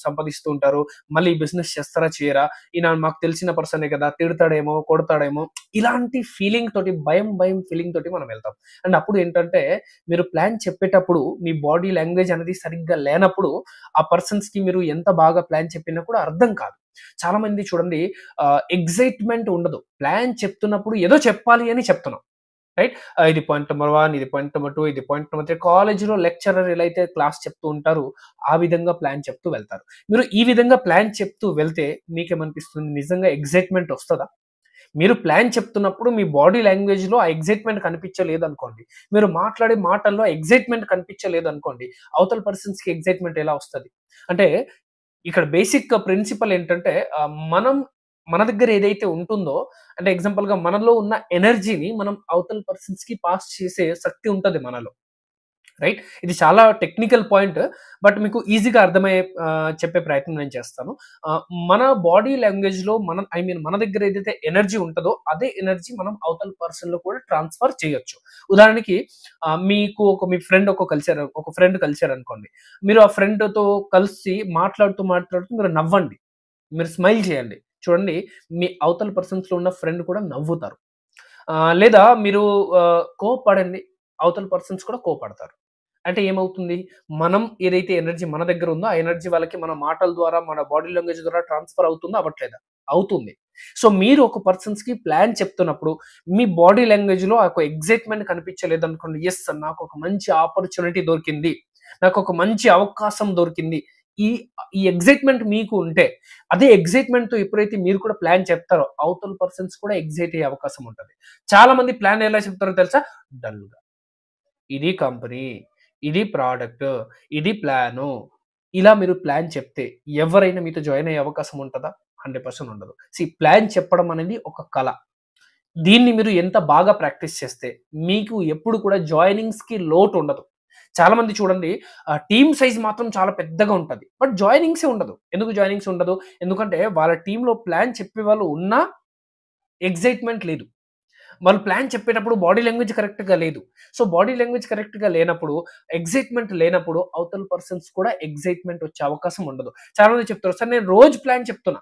Speaker 1: సంపాదిస్తూ ఉంటారు. మళ్ళీ బిజినెస్ చేస్తారా? చేయరా? ఈయన మాకు తెలిసిన పర్సనే కదా! తిడతాడేమో, కొడతాడేమో ఇలాంటి ఫీలింగ్ తోటి భయం ఫీలింగ్ తోటి మనం వెళ్తాం. అండ్ అప్పుడు ఏంటంటే మీరు ప్లాన్ చెప్పేటప్పుడు మీ బాడీ లాంగ్వేజ్ అనేది సరిగ్గా లేనప్పుడు ఆ పర్సన్స్‌కి మీరు ఎంత బాగా ప్లాన్ చెప్పినా కూడా అర్థం కాదు. చాలా మంది చూడండి ఎక్సైట్‌మెంట్ ఉండదు. ప్లాన్ చెప్తున్నప్పుడు ఏదో చెప్పాలి అని చెప్తున్నాం. రైట్? ఇది పాయింట్ నంబర్ 1, ఇది పాయింట్ నంబర్ 2, ఇది పాయింట్ నంబర్ 3 కాలేజ్‌లో లెక్చరర్ ఎలా అయితే క్లాస్ చెప్తూ ఉంటారో, ఆ విధంగా ప్లాన్ చెప్తూ వెళ్తారు. మీరు ఈ విధంగా ప్లాన్ చెప్తూ వెళ్తే మీకేమనిపిస్తుంది? నిజంగా ఎక్సైట్‌మెంట్ వస్తదా? మీరు ప్లాన్ చెప్తున్నప్పుడు మీ బాడీ లాంగ్వేజ్‌లో ఆ ఎక్సైట్‌మెంట్ కనిపించలేదనుకోండి. మీరు మాట్లాడే మాటల్లో ఎక్సైట్‌మెంట్ కనిపించలేదనుకోండి. అవతల పర్సన్స్‌కి ఎక్సైట్‌మెంట్ ఎలా వస్తది? అంటే ఇక్కడ బేసిక్ ప్రిన్సిపల్ ఏంటంటే మనం మన దగ్గర ఏదైతే ఉంటుందో అంటే ఎగ్జాంపుల్‌గా మనలో ఉన్న ఎనర్జీని మనం అవతల పర్సన్స్‌కి పాస్ చేసే శక్తి ఉంటది మనలో. రైట్? ఇది చాలా టెక్నికల్ పాయింట్. బట్ మీకు ఈజీగా అర్థమయ్యే చెప్పే ప్రయత్నం నేను చేస్తాను. ఆహ్, మన బాడీ లాంగ్వేజ్‌లో మన దగ్గర ఏదైతే ఎనర్జీ ఉంటదో అదే ఎనర్జీ మనం అవతల పర్సన్‌లో కూడా ట్రాన్స్‌ఫర్ చేయొచ్చు. ఉదాహరణకి మీకు మీ ఫ్రెండ్ ఒక ఫ్రెండ్ కలిసారనుకోండి. మీరు ఆ ఫ్రెండ్‌తో కలిసి మాట్లాడుతూ మీరు నవ్వండి. మీరు స్మైల్ చేయండి. చూడండి మీ అవతల పర్సన్స్‌లో ఉన్న ఫ్రెండ్ కూడా నవ్వుతారు. లేదా మీరు కోప్పడండి. అవతల పర్సన్స్ కూడా కోపడతారు. అంటే ఏమవుతుంది? మనం ఏదైతే ఎనర్జీ మన దగ్గర ఉందో, ఆ ఎనర్జీ వాళ్ళకి మన మాటల ద్వారా, మన బాడీ లాంగ్వేజ్ ద్వారా ట్రాన్స్‌ఫర్ అవుతుందా? అవ్వట్లేదా? అవుతుంది. సో, మీరు ఒక పర్సన్స్‌కి ప్లాన్ చెప్తున్నప్పుడు, మీ బాడీ లాంగ్వేజ్‌లో ఒక ఎక్సైట్‌మెంట్ కనిపించలేదనుకోండి, యెస్ నాకొక మంచి ఆపర్చునిటీ దొరికింది. నాకొక మంచి అవకాశం దొరికింది. ఈ ఈ ఎక్సైట్‌మెంట్ మీకు ఉంటే, అదే ఎక్సైట్‌మెంట్‌తో ఎప్పుడైతే మీరు కూడా ప్లాన్ చెప్తారో, అవతల పర్సన్స్ కూడా ఎక్సైట్ అయ్యే అవకాశం ఉంటది. చాలా మంది ప్లాన్ ఎలా చెప్తారో తెలుసా? డల్‌గా. ఇది కంపెనీ, ఇది ప్రాడక్ట్, ఇది ప్లాను. ఇలా మీరు ప్లాన్ చెప్తే ఎవరైనా మీతో జాయిన్ అయ్యే అవకాశం ఉంటదా? 100% ఉండదు. ప్లాన్ చెప్పడం అనేది ఒక కళ. దీన్ని మీరు ఎంత బాగా ప్రాక్టీస్ చేస్తే మీకు ఎప్పుడు కూడా జాయినింగ్స్‌కి లోటు ఉండదు. చాలా మంది చూడండి టీమ్ సైజ్ మాత్రం చాలా పెద్దగా ఉంటది. బట్ జాయినింగ్సే ఉండదు. ఎందుకు జాయినింగ్స్ ఉండదు? ఎందుకంటే వాళ్ళ టీమ్‌లో ప్లాన్ చెప్పేవాళ్ళు ఉన్నా ఎక్సైట్‌మెంట్ లేదు. వాళ్ళు ప్లాన్ చెప్పేటప్పుడు బాడీ లాంగ్వేజ్ కరెక్ట్‌గా లేదు. సో, బాడీ లాంగ్వేజ్ కరెక్ట్‌గా లేనప్పుడు, ఎక్సైట్‌మెంట్ లేనప్పుడు అవతల పర్సన్స్ కూడా ఎక్సైట్‌మెంట్ వచ్చే అవకాశం ఉండదు. చాలా మంది చెప్తారు, "సార్ నేను రోజు ప్లాన్ చెప్తున్నా.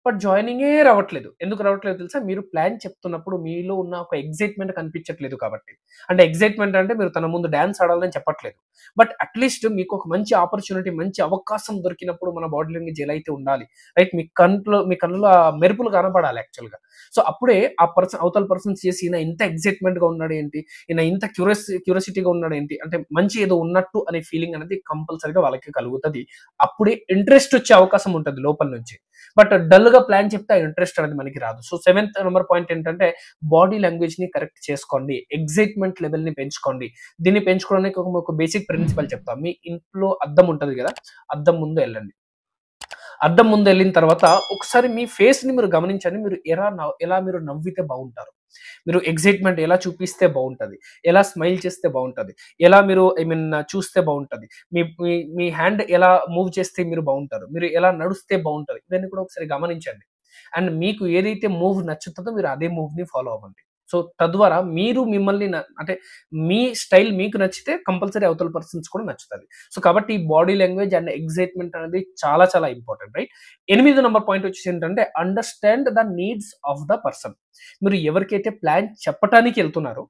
Speaker 1: బట్ జాయినింగే రావట్లేదు. ఎందుకు రావట్లేదో తెలుసా? మీరు ప్లాన్ చెప్తున్నప్పుడు మీలో ఉన్న ఒక ఎక్సైట్‌మెంట్ కనిపించట్లేదు కాబట్టి. అంటే ఎక్సైట్‌మెంట్ అంటే మీరు తన ముందు డాన్స్ ఆడాలని చెప్పట్లేదు. బట్ అట్‌లీస్ట్ మీకు ఒక మంచి ఆపర్చునిటీ, మంచి అవకాశం దొరికినప్పుడు మన బాడీ లాంగ్వేజ్ ఎలా అయితే ఉండాలి, రైట్? మీ కళ్ళలో ఆ మెరుపులు కనపడాలి యాక్చువల్‌గా. సో, అప్పుడే ఆ అవతల పర్సన్ చేసి ఈయన ఇంత ఎక్సైట్‌మెంట్‌గా ఉన్నాడేంటి? ఈయన ఇంత క్యూరియాసిటీగా ఉన్నాడేంటి? అంటే మంచి ఏదో ఉన్నట్టు అనే ఫీలింగ్ అనేది కంపల్సరీగా వాళ్ళకి కలుగుతది. అప్పుడే ఇంట్రెస్ట్ వచ్చే అవకాశం ఉంటది లోపల నుంచి. బట్ డల్‌గా ప్లాన్ చెప్తే ఆ ఇంట్రెస్ట్ అనేది మనకి రాదు. సో, సెవెంత్ నంబర్ పాయింట్ ఏంటంటే బాడీ లాంగ్వేజ్‌ని కరెక్ట్ చేసుకోండి. ఎక్సైట్‌మెంట్ లెవెల్‌ని పెంచుకోండి. దీన్ని పెంచుకోవడానికి ఒక బేసిక్ ప్రిన్సిపల్ చెప్తా. మీ ఇంట్లో అద్దం ఉంటది గదా! అద్దం ముందు ఎళ్ళండి. అద్దం ముందెళ్ళిన తర్వాత ఒకసారి మీ ఫేస్‌ని మీరు గమనించండి. మీరు ఎలా మీరు నవ్వితే బావుంటారు. మీరు ఎక్సైట్‌మెంట్ ఎలా చూపిస్తే బావుంటది. ఎలా స్మైల్ చేస్తే బావుంటది. ఎలా మీరు చూస్తే బావుంటది. మీ మీ మీ హ్యాండ్ ఎలా మూవ్ చేస్తే మీరు బావుంటారు. మీరు ఎలా నడుస్తే బావుంటది. ఇవన్నీ కూడా ఒకసారి గమనించండి. అండ్ మీకు ఏదైతే మూవ్ నచ్చుతదో మీరు అదే మూవ్‌ని ఫాలో అవ్వండి. సో, తద్వారా మీరు మిమ్మల్ని అంటే మీ స్టైల్ మీకు నచ్చితే కంపల్సరీ అవతల పర్సన్స్ కూడా నచ్చుతది. సో, కాబట్టి బాడీ లాంగ్వేజ్ అండ్ ఎక్సైట్‌మెంట్ అనేది చాలా చాలా ఇంపార్టెంట్, రైట్? 8 నంబర్ పాయింట్ వచ్చేసి ఏంటంటే understand the needs of the person. మీరు ఎవరికైతే ప్లాన్ చెప్పటానికి ఎళ్తున్నారో,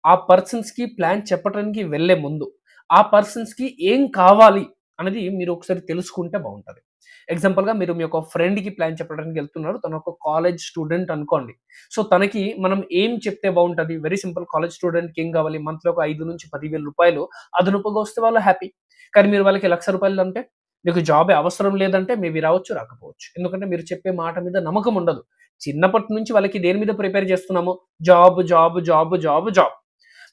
Speaker 1: ఆ పర్సన్స్‌కి ప్లాన్ చెప్పటానికి వెళ్ళే ముందు, ఆ పర్సన్స్‌కి ఏం కావాలి అనేది మీరు ఒకసారి తెలుసుకుంటే బావుంటది. ఎగ్జాంపుల్‌గా మీరు మీ యొక్క ఫ్రెండ్‌కి ప్లాన్ చెప్పడానికి ఎళ్తున్నారు. తను ఒక కాలేజ్ స్టూడెంట్ అనుకోండి. సో, తనకి మనం ఏం చెప్తే బావుంటది? వెరీ సింపుల్, కాలేజ్ స్టూడెంట్‌కి ఏం కావాలి? మంత్‌లో ఒక 5,000-10,000 అదనపుగా వస్తే వాళ్ళు హ్యాపీ. కానీ మీరు వాళ్ళకి రూ. 1,00,000 అంటే మీకు జాబే అవసరం లేదంటే మేబీ రావచ్చు, రాకపోవచ్చు. ఎందుకంటే మీరు చెప్పే మాట మీద నమ్మకం ఉండదు. చిన్నప్పటి నుంచి వాళ్ళకి దేని మీద ప్రిపేర్ చేస్తున్నాము? Job, job, job, job, job.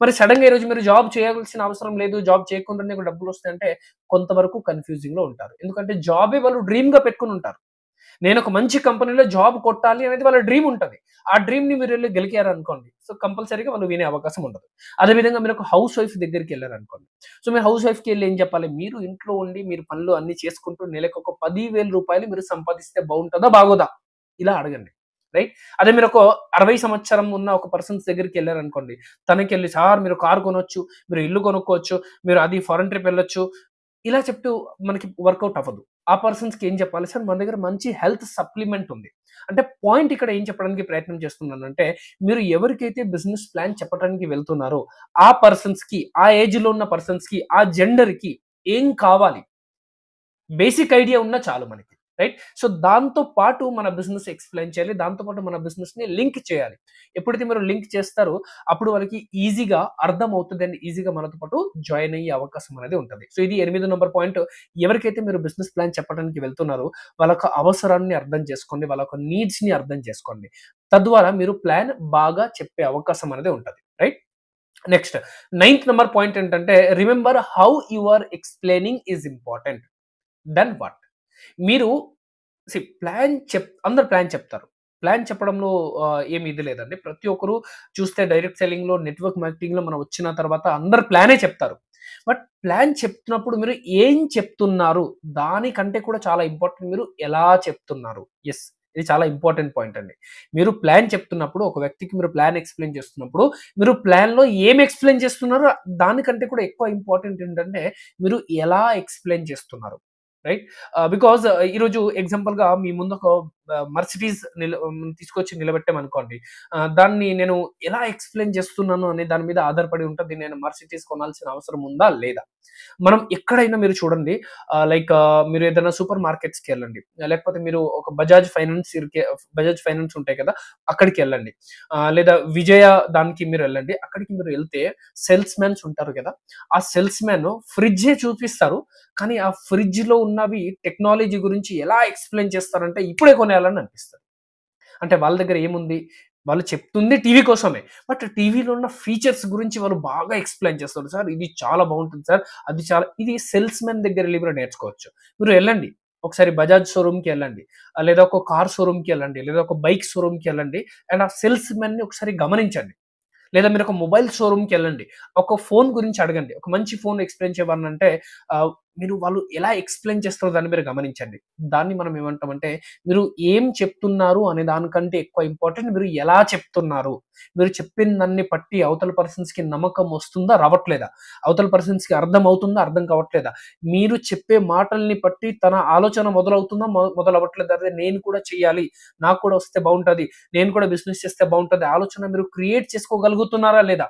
Speaker 1: మరి సడెన్‌గా ఈరోజు మీరు జాబ్ చేయాల్సిన అవసరం లేదు. జాబ్ చేయకుండానే మీకు డబ్బులొస్తాయంటే కొంతవరకు కన్‌ఫ్యూజింగ్‌లో ఉంటారు. ఎందుకంటే జాబే వాళ్ళు డ్రీమ్‌గా పెట్టుకొనుంటారు. నేనొక మంచి కంపెనీలో జాబ్ కొట్టాలి అనేది వాళ్ళ డ్రీమ్ ఉంటది. ఆ డ్రీమ్‌ని మీరెళ్లి గెలికారనుకోండి, సో, కంపల్సరీగా వాళ్ళు వినే అవకాశం ఉండదు. అదే విధంగా మీరొక హౌస్ వైఫ్ దగ్గరికెళ్లారనుకోండి. సో, మీరు హౌస్ వైఫ్‌కెళ్లి ఏం చెప్పాలి? మీరు ఇంట్లో ఉండి మీరు పనులు అన్నీ చేసుకుంటూ నెలకొక రూ. 10,000 మీరు సంపాదిస్తే బాగుంటదా? బాగోదా? ఇలా అడగండి. రైట్? అదే మీరొక 60 సంవత్సరం ఉన్న ఒక పర్సన్స్ దగ్గరికెళ్లారనుకోండి. తనకెళ్ళి సార్ మీరు కార్ కొనొచ్చు, మీరు ఇల్లు కొనుక్కోవచ్చు, మీరు అది ఫారెన్ ట్రిప్ ఎళ్ళొచ్చు. ఇలా చెప్తూ మనకి వర్కౌట్ అవ్వదు. ఆ పర్సన్స్‌కి ఏం చెప్పాలి? సార్ మన దగ్గర మంచి హెల్త్ సప్లిమెంట్ ఉంది. అంటే పాయింట్ ఇక్కడ ఏం చెప్పడానికి ప్రయత్నం చేస్తున్నానంటే, మీరు ఎవరికైతే బిజినెస్ ప్లాన్ చెప్పడానికి వెళ్తున్నారో, ఆ పర్సన్స్‌కి, ఆ ఏజ్‌లో ఉన్న పర్సన్స్‌కి, ఆ జెండర్‌కి ఏం కావాలి? బేసిక్ ఐడియా ఉన్నా చాలు మనకి. రైట్? సో, దాంతో పాటు మన బిజినెస్ ఎక్స్‌ప్లెయిన్ చేయాలి. దాంతో పాటు మన బిజినెస్‌ని లింక్ చేయాలి. ఎప్పుడైతే మీరు లింక్ చేస్తారో అప్పుడు వాళ్ళకి ఈజీగా అర్థమవుతది అండ్ ఈజీగా మనతో పాటు జాయిన్ అయ్యే అవకాశం అనేది ఉంటది. సో, ఇది 8 నంబర్ పాయింట్. ఎవరికైతే మీరు బిజినెస్ ప్లాన్ చెప్పడానికి వెళ్తున్నారో వాళ్ళ యొక్క అవసరాన్ని అర్థం చేసుకోండి. వాళ్ళ యొక్క నీడ్స్‌ని అర్థం చేసుకోండి. తద్వారా మీరు ప్లాన్ బాగా చెప్పే అవకాశం అనేది ఉంటది. Right? Next ninth number point ఏంటంటే remember how you are explaining is important then what. మీరు అందరూ ప్లాన్ చెప్తారు. ప్లాన్ చెప్పడంలో ఏమి ఇది లేదండి. ప్రతి ఒక్కరు చూస్తే డైరెక్ట్ సెల్లింగ్‌లో, నెట్వర్క్ మార్కెటింగ్‌లో మనం వచ్చిన తర్వాత అందరూ ప్లానే చెప్తారు. బట్ ప్లాన్ చెప్తున్నప్పుడు మీరు ఏం చెప్తున్నారు? దానికంటే కూడా చాలా ఇంపార్టెంట్ మీరు ఎలా చెప్తున్నారు? యెస్. ఇది చాలా ఇంపార్టెంట్ పాయింట్ అండి. మీరు ప్లాన్ చెప్తున్నప్పుడు ఒక వ్యక్తికి మీరు ప్లాన్ ఎక్స్‌ప్లెయిన్ చేస్తున్నప్పుడు, మీరు ప్లాన్‌లో ఏం ఎక్స్‌ప్లెయిన్ చేస్తున్నారో దానికంటే కూడా ఎక్కువ ఇంపార్టెంట్ ఏంటంటే మీరు ఎలా ఎక్స్‌ప్లెయిన్ చేస్తున్నారు. రైట్? బికాజ్ ఈరోజు ఎగ్జాంపుల్‌గా మీ ముందు ఒక మర్సిడీస్ తీసుకొచ్చి నిలబెట్టామనుకోండి. దాన్ని నేను ఎలా ఎక్స్‌ప్లెయిన్ చేస్తున్నాను అనే దాని మీద ఆధారపడి ఉంటది. నేను మర్సిడీస్ కొనాల్సిన అవసరం ఉందా? లేదా? మనం ఎక్కడైనా మీరు చూడండి, మీరు ఏదైనా సూపర్ మార్కెట్స్‌కెళ్ళండి. లేకపోతే మీరు ఒక బజాజ్ ఫైనాన్స్ ఉంటాయి కదా! అక్కడికెళ్ళండి. లేదా విజయ దానికి మీరెళ్ళండి. అక్కడికి మీరు ఎళ్తే సేల్స్ మాన్స్ ఉంటారు కదా! ఆ సేల్స్ మాన్ ఫ్రిడ్జే చూపిస్తారు. కానీ ఆ ఫ్రిడ్జ్‌లో ఉన్నవి టెక్నాలజీ గురించి ఎలా ఎక్స్‌ప్లెయిన్ చేస్తారంటే ఇప్పుడే కొనేయాలని అనిపిస్తది. అంటే వాళ్ళ దగ్గర ఏముంది? వాళ్ళు చెప్తుంది టీవీ కోసమే. బట్ టీవీలో ఉన్న ఫీచర్స్ గురించి వాళ్ళు బాగా ఎక్స్‌ప్లెయిన్ చేస్తారు. సార్ ఇది చాలా బావుంటుంది సార్. ఇది సేల్స్‌మెన్ దగ్గరెళ్లి కూడా నేర్చుకోవచ్చు. మీరు ఎళ్ళండి. ఒకసారి బజాజ్ షోరూమ్‌కెళ్ళండి. లేదా ఒక కార్ షోరూమ్‌కెళ్ళండి. లేదా ఒక బైక్ షోరూమ్‌కెళ్ళండి. అండ్ ఆ సేల్స్‌మెన్‌ని ఒకసారి గమనించండి. లేదా మీరొక మొబైల్ షోరూమ్‌కెళ్ళండి. ఒక ఫోన్ గురించి అడగండి. ఒక మంచి ఫోన్ ఎక్స్‌ప్లెయిన్ చేయమనంటే మీరు వాళ్ళు ఎలా ఎక్స్‌ప్లెయిన్ చేస్తారో దాన్ని మీరు గమనించండి. దాన్ని మనం ఏమంటామంటే, మీరు ఏం చెప్తున్నారు అనే దానికంటే ఎక్కువ ఇంపార్టెంట్ మీరు ఎలా చెప్తున్నారు. మీరు చెప్పిన దాన్ని బట్టి అవతల పర్సన్స్‌కి నమ్మకం వస్తుందా? రావట్లేదా? అవతల పర్సన్స్‌కి అర్థం అవుతుందా? అర్థం కావట్లేదా? మీరు చెప్పే మాటల్ని బట్టి తన ఆలోచన మొదలవుతుందా? మొదలవ్వట్లేదా? అరే! నేను కూడా చెయ్యాలి. నాకు కూడా వస్తే బావుంటది. నేను కూడా బిజినెస్ చేస్తే బావుంటది. ఆలోచన మీరు క్రియేట్ చేసుకోగలుగుతున్నారా లేదా?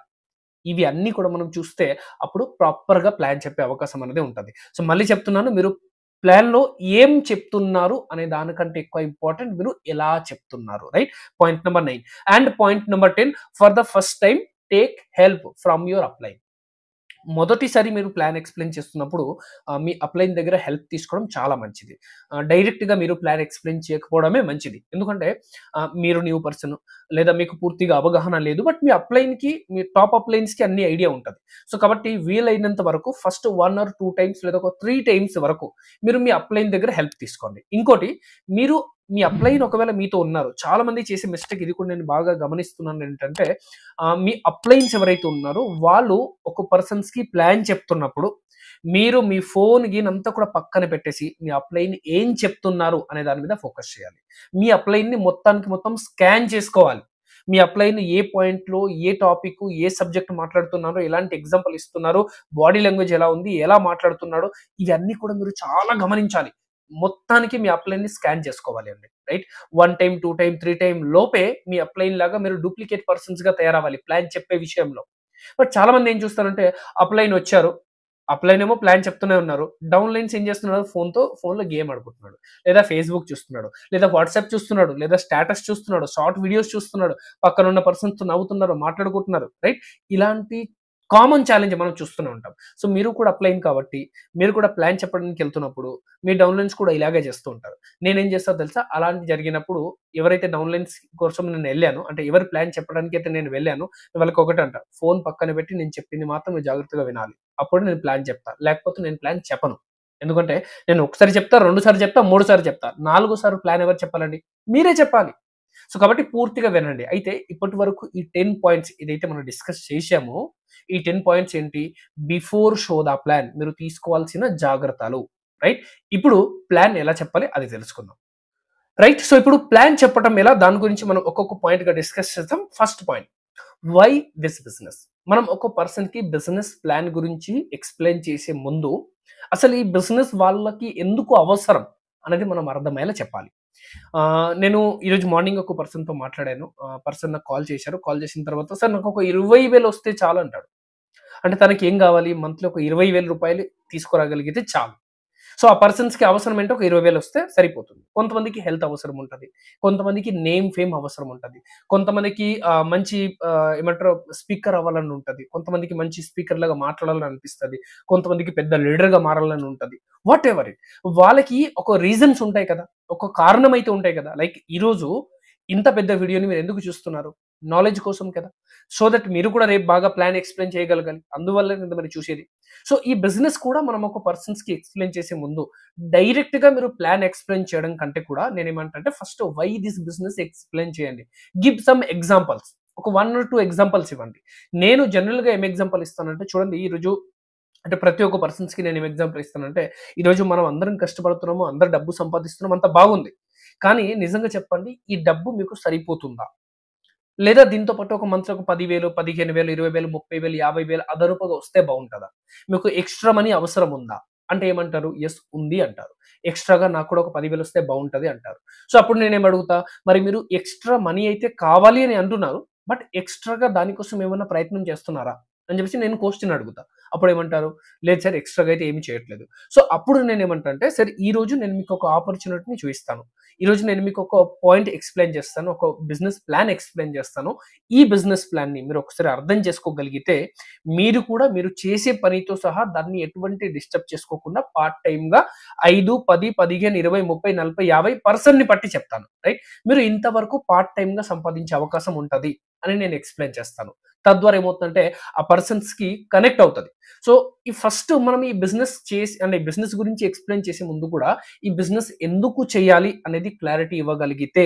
Speaker 1: ఇవి అన్నీ కూడా మనం చూస్తే అప్పుడు ప్రాపర్‌గా ప్లాన్ చెప్పే అవకాశం అనేది ఉంటది. సో, మళ్ళీ చెప్తున్నాను మీరు ప్లాన్‌లో ఏం చెప్తున్నారు అనే దానికంటే ఎక్కువ ఇంపార్టెంట్ మీరు ఎలా చెప్తున్నారు. Right? Point number 9 and point number 10 for the first time take help from your upline. మొదటిసారి మీరు ప్లాన్ ఎక్స్‌ప్లెయిన్ చేస్తున్నప్పుడు మీ అప్‌లైన్ దగ్గర హెల్ప్ తీసుకోవడం చాలా మంచిది. డైరెక్ట్‌గా మీరు ప్లాన్ ఎక్స్‌ప్లెయిన్ చేయకపోవడమే మంచిది. ఎందుకంటే మీరు న్యూ పర్సన్ లేదా మీకు పూర్తిగా అవగాహన లేదు. బట్ మీ అప్‌లైన్‌కి మీ టాప్ అప్‌లైన్స్‌కి అన్ని ఐడియా ఉంటది. సో, కాబట్టి వీలైనంత వరకు ఫస్ట్ 1 ఆర్ 2 టైమ్స్ లేదా ఒక 3 టైమ్స్ వరకు మీరు మీ అప్‌లైన్ దగ్గర హెల్ప్ తీసుకోండి. ఇంకోటి మీరు మీ అప్‌లైన్ ఒకవేళ మీతో ఉన్నారు. చాలా మంది చేసే మిస్టేక్ ఇది కూడా నేను బాగా గమనిస్తున్నాను ఏంటంటే మీ అప్లయన్స్ ఎవరైతే ఉన్నారో వాళ్ళు ఒక పర్సన్స్‌కి ప్లాన్ చెప్తున్నప్పుడు, మీరు మీ ఫోన్ గీనంతా కూడా పక్కన పెట్టేసి, మీ అప్లైన్ ఏం చెప్తున్నారు అనే దాని మీద ఫోకస్ చేయాలి. మీ అప్లైన్‌ని మొత్తానికి మొత్తం స్కాన్ చేసుకోవాలి. మీ అప్లైన్ ఏ పాయింట్‌లో, ఏ టాపిక్, ఏ సబ్జెక్ట్ మాట్లాడుతున్నారో, ఎలాంటి ఎగ్జాంపుల్ ఇస్తున్నారో, బాడీ లాంగ్వేజ్ ఎలా ఉంది, ఎలా మాట్లాడుతున్నాడో, ఇవన్నీ కూడా మీరు చాలా గమనించాలి. మొత్తానికి మీ అప్లైన్‌ని స్కాన్ చేసుకోవాలి అండి. రైట్? 1 టైమ్, 2 టైమ్, 3 టైమ్ లోపే మీ అప్లైన్ లాగా మీరు డూప్లికేట్ పర్సన్స్‌గా తయారవ్వాలి ప్లాన్ చెప్పే విషయంలో. బట్ చాలా మంది ఏం చూస్తారంటే అప్లైన్ వచ్చారు. అప్లైన్ ఏమో ప్లాన్ చెప్తూనే ఉన్నారు. డౌన్ లైన్స్ ఏం చేస్తున్నాడు ఫోన్‌లో గేమ్ ఆడుకుంటున్నాడు. లేదా ఫేస్‌బుక్ చూస్తున్నాడు. లేదా వాట్సాప్ చూస్తున్నాడు. లేదా స్టేటస్ చూస్తున్నాడు. షార్ట్ వీడియోస్ చూస్తున్నాడు. పక్కనున్న పర్సన్స్‌తో నవ్వుతున్నారు, మాట్లాడుకుంటున్నారు. రైట్? ఇలాంటి కామన్ ఛాలెంజ్ మనం చూస్తూనే ఉంటాం. సో, మీరు కూడా అప్లైన్ కాబట్టి, మీరు కూడా ప్లాన్ చెప్పడానికెళ్తున్నప్పుడు, మీ డౌన్‌లైన్స్ కూడా ఇలాగే చేస్తూ ఉంటారు. నేనేం చేస్తానో తెలుసా? అలాంటి జరిగినప్పుడు ఎవరైతే డౌన్‌లైన్స్ కోసం నేనెళ్ళానో, అంటే ఎవరి ప్లాన్ చెప్పడానికైతే నేను వెళ్ళానో, వాళ్ళకొకటంట, ఫోను పక్కన పెట్టి నేను చెప్పింది మాత్రం నువ్వు జాగ్రత్తగా వినాలి. అప్పుడు నేను ప్లాన్ చెప్తా. లేకపోతే నేను ప్లాన్ చెప్పను. ఎందుకంటే నేను ఒకసారి చెప్తా, 2 సార్లు చెప్తా, 3 సార్లు చెప్తా. నాలుగోసారి ప్లాన్ ఎవరు చెప్పాలండి? మీరే చెప్పాలి. సో, కాబట్టి పూర్తిగా వినండి. అయితే ఇప్పటి వరకు ఈ 10 పాయింట్స్ ఏదైతే మనం డిస్కస్ చేశామో, ఈ 10 పాయింట్స్ ఏంటి? బిఫోర్ షో ద ప్లాన్ మీరు తీసుకోవాల్సిన జాగ్రత్తలు. రైట్? ఇప్పుడు ప్లాన్ ఎలా చెప్పాలి అది తెలుసుకుందాం. రైట్? సో, ఇప్పుడు ప్లాన్ చెప్పటం ఎలా? దాని గురించి మనం ఒక్కొక్క పాయింట్‌గా డిస్కస్ చేద్దాం. First point why this business? మనం ఒక పర్సన్‌కి బిజినెస్ ప్లాన్ గురించి ఎక్స్‌ప్లెయిన్ చేసే ముందు, అసలు ఈ బిజినెస్ వాళ్ళకి ఎందుకు అవసరం అనేది మనం అర్థమయ్యేలా చెప్పాలి. నేను ఈరోజు మార్నింగ్ ఒక పర్సన్‌తో మాట్లాడాను. పర్సన్ నాకు కాల్ చేశారు. కాల్ చేసిన తర్వాత సార్ నాకొక 20,000 వస్తే చాలంటాడు. అంటే తనకేం గావాలి? మంత్లీ ఒక రూ. 20,000 తీసుకురాగలిగితే చాలు. సో, ఆ పర్సన్స్‌కి అవసరం ఏంటో ఒక 20,000 వస్తే సరిపోతుంది. కొంతమందికి హెల్త్ అవసరం ఉంటది. కొంతమందికి నేమ్, ఫేమ్ అవసరం ఉంటది. కొంతమందికి మంచి ఏమంటారు స్పీకర్ అవ్వాలని ఉంటది. కొంతమందికి మంచి స్పీకర్‌లాగా మాట్లాడాలని అనిపిస్తది. కొంతమందికి పెద్ద లీడర్‌గా మారాలని ఉంటది. Whatever it. వాళ్ళకి ఒక రీజన్స్ ఉంటాయి కదా! ఒక కారణం అయితే ఉంటాయి కదా! లైక్ ఈరోజు ఇంత పెద్ద వీడియోని మీరెందుకు చూస్తున్నారు? నాలెడ్జ్ కోసం కదా! సో దట్ మీరు కూడా రేపు బాగా ప్లాన్ ఎక్స్‌ప్లెయిన్ చేయగలగాలి. అందువల్లే కదా మరి చూసేది. సో, ఈ బిజినెస్ కూడా మనం ఒక పర్సన్స్‌కి ఎక్స్‌ప్లెయిన్ చేసే ముందు డైరెక్ట్‌గా మీరు ప్లాన్ ఎక్స్‌ప్లెయిన్ చేయడం కంటే కూడా నేనేమంటానంటే first why this business explain చేయండి. Give some examples. ఒక 1 ఆర్ 2 ఎగ్జాంపుల్స్ ఇవ్వండి. నేను జనరల్‌గా ఏం ఎగ్జాంపుల్ ఇస్తానంటే చూడండి ఈరోజు అంటే ప్రతి ఒక్క పర్సన్స్‌కి నేనేం ఎగ్జాంపుల్ ఇస్తానంటే, ఈరోజు మనం అందరం కష్టపడుతున్నాము, అందరు డబ్బు సంపాదిస్తున్నాం అంతా బాగుంది. కానీ నిజంగా చెప్పండి ఈ డబ్బు మీకు సరిపోతుందా? లేదా దీంతో పాటు ఒక మంత్‌లో ఒక 10,000, 15,000, 20,000, 30,000, 50,000 అదనపుగా వస్తే బావుంటదా? మీకు ఎక్స్‌ట్రా మనీ అవసరం ఉందా? అంటే ఏమంటారు? యెస్ ఉంది అంటారు. ఎక్స్‌ట్రాగా నాకు కూడా ఒక 10,000 వస్తే బావుంటది అంటారు. సో, అప్పుడు నేనేమి అడుగుతా? మరి మీరు ఎక్స్‌ట్రా మనీ అయితే కావాలి అని అంటున్నారు. బట్ ఎక్స్‌ట్రాగా దానికోసం ఏమన్నా ప్రయత్నం చేస్తున్నారా? అని చెప్పేసి నేను క్వెషన్ అడుగుతా. అప్పుడేమంటారు? లేదు సార్ ఎక్స్‌ట్రాగా అయితే ఏమి చేయట్లేదు. సో, అప్పుడు నేనేమంటా అంటే, సరే ఈరోజు నేను మీకొక ఆపర్చునిటీని చూయిస్తాను. ఈరోజు నేను మీకొక పాయింట్ ఎక్స్‌ప్లెయిన్ చేస్తాను. ఒక బిజినెస్ ప్లాన్ ఎక్స్‌ప్లెయిన్ చేస్తాను. ఈ బిజినెస్ ప్లాన్‌ని మీరు ఒకసారి అర్థం చేసుకోగలిగితే, మీరు కూడా మీరు చేసే పనితో సహా దాన్ని ఎటువంటి డిస్టర్బ్ చేసుకోకుండా పార్ట్ టైమ్‌గా 5, 10, 15, 20, 30, 40, 50 పర్సన్‌ని బట్టి చెప్తాను. రైట్? మీరు ఇంతవరకు పార్ట్ టైమ్‌గా సంపాదించే అవకాశం ఉంటది అని నేను ఎక్స్‌ప్లెయిన్ చేస్తాను. తద్వారా ఏమవుతుందంటే ఆ పర్సన్స్‌కి కనెక్ట్ అవుతది. సో, ఈ ఫస్ట్ మనం ఈ బిజినెస్ చేసి అంటే బిజినెస్ గురించి ఎక్స్‌ప్లెయిన్ చేసే ముందు కూడా ఈ బిజినెస్ ఎందుకు చేయాలి అనేది క్లారిటీ ఇవ్వగలిగితే,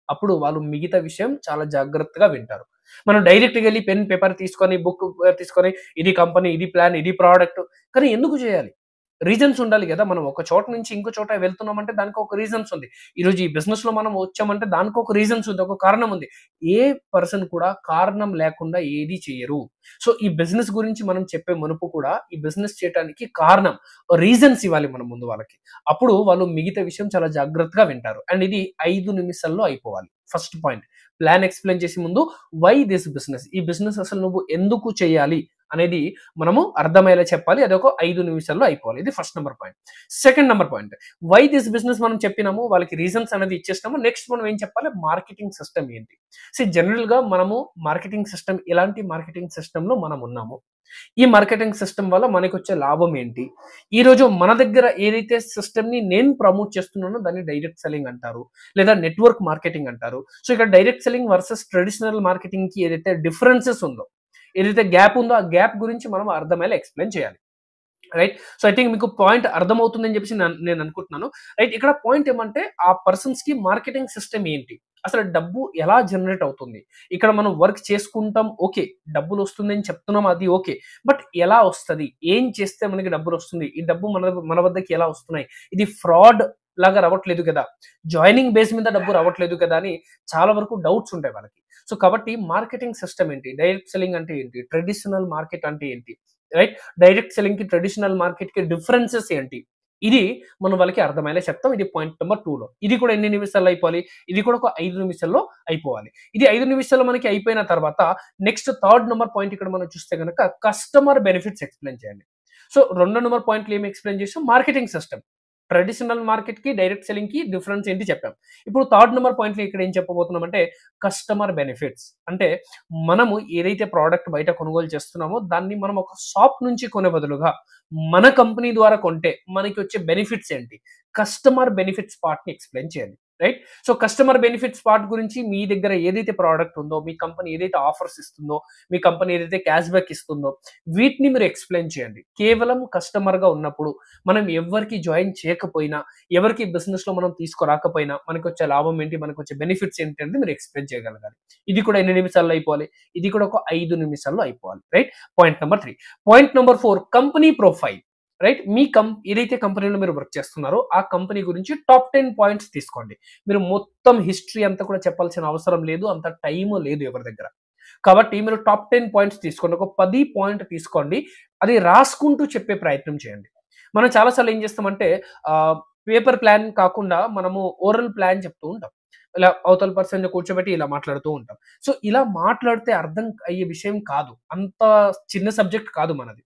Speaker 1: అప్పుడు వాళ్ళు మిగతా విషయం చాలా జాగ్రత్తగా వింటారు. మనం డైరెక్ట్‌గా ఎళ్లి పెన్, పేపర్ తీసుకొని, బుక్ తీసుకొని ఇది కంపెనీ, ఇది ప్లాన్, ఇది ప్రొడక్ట్ కానీ ఎందుకు చేయాలి? రీజన్స్ ఉండాలి గదా! మనం ఒక చోట నుంచి ఇంకో చోట వెళ్తున్నామంటే దానికి ఒక రీజన్స్ ఉంది. ఈరోజు ఈ బిజినెస్‌లో మనం వచ్చామంటే దానికి ఒక రీజన్స్ ఉంది. ఒక కారణం ఉంది. ఏ పర్సన్ కూడా కారణం లేకుండా ఏది చెయ్యరు. సో, ఈ బిజినెస్ గురించి మనం చెప్పే మునుపు కూడా ఈ బిజినెస్ చేయటానికి కారణం, రీజన్స్ ఇవ్వాలి మనం ముందు వాళ్ళకి. అప్పుడు వాళ్ళు మిగతా విషయం చాలా జాగ్రత్తగా వింటారు. అండ్ ఇది 5 నిమిషాల్లో అయిపోవాలి. First point. ప్లాన్ ఎక్స్‌ప్లెయిన్ చేసే ముందు వై దిస్ బిజినెస్? ఈ బిజినెస్ అసలు నువ్వు ఎందుకు చేయాలి? అనేది మనము అర్థమయ్యేలా చెప్పాలి. అదొక 5 నిమిషాల్లో అయిపోవాలి. ఇది first number point. Second number point. Why this business మనం చెప్పినాము. వాళ్ళకి రీజన్స్ అనేది ఇచ్చేసినాము. నెక్స్ట్ మనం ఏం చెప్పాలి? మార్కెటింగ్ సిస్టమ్ ఏంటి? జనరల్‌గా మనము మార్కెటింగ్ సిస్టమ్ ఎలాంటి మార్కెటింగ్ సిస్టమ్‌లో మనం ఉన్నాము. ఈ మార్కెటింగ్ సిస్టమ్ వల్ల మనకొచ్చే లాభం ఏంటి? ఈరోజు మన దగ్గర ఏదైతే సిస్టమ్‌ని నేను ప్రమోట్ చేస్తున్నానో దాన్ని డైరెక్ట్ సెల్లింగ్ అంటారు. లేదా నెట్వర్క్ మార్కెటింగ్ అంటారు. సో, ఇక్కడ డైరెక్ట్ సెల్లింగ్ వర్సెస్ ట్రెడిషనల్ మార్కెటింగ్‌కి ఏదైతే డిఫరెన్సెస్ ఉందో, ఏదైతే గ్యాప్ ఉందో, ఆ గ్యాప్ గురించి మనం అర్థమయ్యేలా ఎక్స్‌ప్లెయిన్ చేయాలి. రైట్. సో, ఐ థింక్ మీకు పాయింట్ అర్థమవుతుందని చెప్పేసి నేను అనుకుంటున్నాను. రైట్. ఇక్కడ పాయింట్ ఏమంటే ఆ పర్సన్స్‌కి మార్కెటింగ్ సిస్టమ్ ఏంటి? అసలు డబ్బు ఎలా జనరేట్ అవుతుంది? ఇక్కడ మనం వర్క్ చేసుకుంటాం ఓకే. డబ్బులొస్తుందని చెప్తున్నాం అది ఓకే. బట్ ఎలా వస్తది? ఏం చేస్తే మనకి డబ్బులొస్తుంది? ఈ డబ్బు మన వద్దకి ఎలా వస్తున్నాయి? ఇది ఫ్రాడ్ లాగా రావట్లేదు కదా! జాయినింగ్ బేస్ మీద డబ్బు రావట్లేదు కదా! అని చాలా వరకు డౌట్స్ ఉంటాయి వాళ్ళకి. సో, కాబట్టి మార్కెటింగ్ సిస్టమ్ ఏంటి? డైరెక్ట్ సెల్లింగ్ అంటే ఏంటి? ట్రెడిషనల్ మార్కెట్ అంటే ఏంటి? రైట్. డైరెక్ట్ సెల్లింగ్‌కి, ట్రెడిషనల్ మార్కెట్‌కి డిఫరెన్సెస్ ఏంటి? ఇది మనం వాళ్ళకి అర్థమయ్యేలా చెప్తాం. ఇది పాయింట్ నంబర్ 2లో. ఇది కూడా ఎన్ని నిమిషాల్లో అయిపోవాలి? ఇది కూడా ఒక 5 నిమిషాల్లో అయిపోవాలి. ఇది 5 నిమిషాల్లో మనకి అయిపోయిన తర్వాత నెక్స్ట్ థర్డ్ నంబర్ పాయింట్ ఇక్కడ మనం చూస్తే గనక కస్టమర్ బెనిఫిట్స్ ఎక్స్‌ప్లెయిన్ చేయండి. సో, 2 నంబర్ పాయింట్‌లు ఏమి ఎక్స్‌ప్లెయిన్ చేసాం? Marketing system. ట్రెడిషనల్ మార్కెట్‌కి, డైరెక్ట్ సెల్లింగ్‌కి డిఫరెన్స్ ఏంటి చెప్పాం. ఇప్పుడు థర్డ్ నంబర్ పాయింట్‌లో ఇక్కడ ఏం చెప్పబోతున్నామంటే కస్టమర్ బెనిఫిట్స్. అంటే మనము ఏదైతే ప్రొడక్ట్ బయట కొనుగోలు చేస్తున్నామో దాన్ని మనం ఒక షాప్ నుంచి కొనే బదులుగా మన కంపెనీ ద్వారా కొంటే మనకి వచ్చే బెనిఫిట్స్ ఏంటి? కస్టమర్ బెనిఫిట్స్ పార్ట్‌ని ఎక్స్‌ప్లెయిన్ చేయాలి. Right. So, customer benefits part గురించి మీ దగ్గర ఏదైతే ప్రొడక్ట్ ఉందో, మీ కంపెనీ ఏదైతే ఆఫర్స్ ఇస్తుందో, మీ కంపెనీ ఏదైతే క్యాష్ బ్యాక్ ఇస్తుందో వీటిని మీరు ఎక్స్‌ప్లెయిన్ చేయండి. కేవలం కస్టమర్‌గా ఉన్నప్పుడు మనం ఎవ్వరికి జాయిన్ చేయకపోయినా, ఎవరికి బిజినెస్‌లో మనం తీసుకురాకపోయినా మనకొచ్చే లాభం ఏంటి? మనకొచ్చే బెనిఫిట్స్ ఏంటి? అనేది మీరు ఎక్స్‌ప్లెయిన్ చేయగలగాలి. ఇది కూడా ఎన్ని నిమిషాల్లో అయిపోవాలి? ఇది కూడా ఒక 5 నిమిషాల్లో అయిపోవాలి. Right. Point number 3. Point number 4 company profile. Right. మీ ఏదైతే కంపెనీలో మీరు వర్క్ చేస్తున్నారో ఆ కంపెనీ గురించి టాప్ 10 పాయింట్స్ తీసుకోండి. మీరు మొత్తం హిస్టరీ అంతా కూడా చెప్పాల్సిన అవసరం లేదు. అంత టైము లేదు ఎవరి దగ్గర. కాబట్టి మీరు టాప్ 10 పాయింట్స్ తీసుకోండి. ఒక 10 పాయింట్ తీసుకోండి. అది రాసుకుంటూ చెప్పే ప్రయత్నం చేయండి. మనం చాలా సార్లు ఏం చేస్తామంటే పేపర్ ప్లాన్ కాకుండా మనము ఓరల్ ప్లాన్ చెప్తూ ఉంటాం. ఇలా అవతల పర్సన్‌ని కూర్చోబెట్టి ఇలా మాట్లాడుతూ ఉంటాం. సో, ఇలా మాట్లాడితే అర్థం అయ్యే విషయం కాదు. అంత చిన్న సబ్జెక్ట్ కాదు మనది.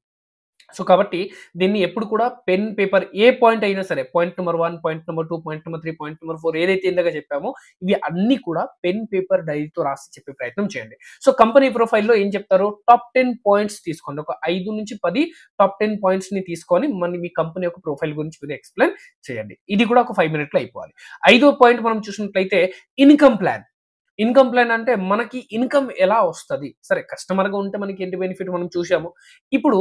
Speaker 1: సో, కాబట్టి దీన్ని ఎప్పుడు కూడా పెన్, పేపర్ ఏ పాయింట్ అయినా సరే point number 1, point number 2, point number 3, point number 4 ఏదైతే ఇందాక చెప్పామో ఇవి అన్నీ కూడా పెన్, పేపర్, డైరీతో రాసి చెప్పే ప్రయత్నం చేయండి. సో, కంపెనీ ప్రొఫైల్‌లో ఏం చెప్తారు? టాప్ 10 పాయింట్స్ తీసుకోండి. ఒక 5-10 టాప్ 10 పాయింట్స్‌ని తీసుకొని మీ కంపెనీ యొక్క ప్రొఫైల్ గురించి మీరు ఎక్స్‌ప్లెయిన్ చేయండి. ఇది కూడా ఒక 5 మినిట్‌లో అయిపోవాలి. ఐదో పాయింట్ మనం చూసినట్లయితే ఇన్‌కమ్ ప్లాన్. ఇన్‌కమ్ ప్లాన్ అంటే మనకి ఇన్‌కమ్ ఎలా వస్తది? సరే కస్టమర్‌గా ఉంటే మనకి ఏంటి బెనిఫిట్ మనం చూసాము. ఇప్పుడు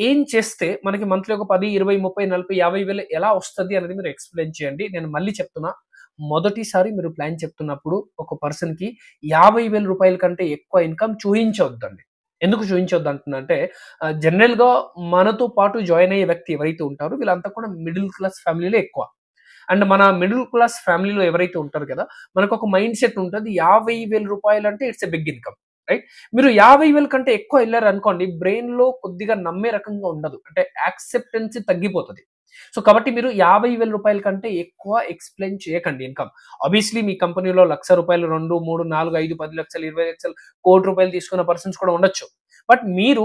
Speaker 1: ఏం చేస్తే మనకి మంత్లీ ఒక 10, 20, 30, 40, 50 వేలు ఎలా వస్తది అనేది మీరు ఎక్స్‌ప్లెయిన్ చేయండి. నేను మళ్ళీ చెప్తున్నా. మొదటిసారి మీరు ప్లాన్ చెప్తున్నప్పుడు ఒక పర్సన్‌కి రూ. 50,000 కంటే ఎక్కువ ఇన్‌కమ్ చూయించొద్దండి. ఎందుకు చూయించొద్దు అంటున్నా అంటే జనరల్‌గా మనతో పాటు జాయిన్ అయ్యే వ్యక్తి ఎవరైతే ఉంటారో వీళ్ళంతా కూడా మిడిల్ క్లాస్ ఫ్యామిలీలో ఎక్కువ. అండ్ మన మిడిల్ క్లాస్ ఫ్యామిలీలో ఎవరైతే ఉంటారో కదా! మనకొక మైండ్ సెట్ ఉంటది. రూ. 50,000 అంటే it's a big income. Right. మీరు 50,000 కంటే ఎక్కువ ఎళ్లారనుకోండి బ్రెయిన్‌లో కొద్దిగా నమ్మే రకంగా ఉండదు. అంటే యాక్సెప్టెన్సీ తగ్గిపోతది. సో, కాబట్టి మీరు రూ. 50,000 కంటే ఎక్కువ ఎక్స్‌ప్లెయిన్ చేయకండి ఇన్‌కమ్. ఆబ్వియస్లీ మీ కంపెనీలో రూ. 1,00,000 2, 3, 4, 5, 10,00,000, 20,00,000, రూ. 1,00,00,000 తీసుకున్న పర్సన్స్ కూడా ఉండొచ్చు. బట్ మీరు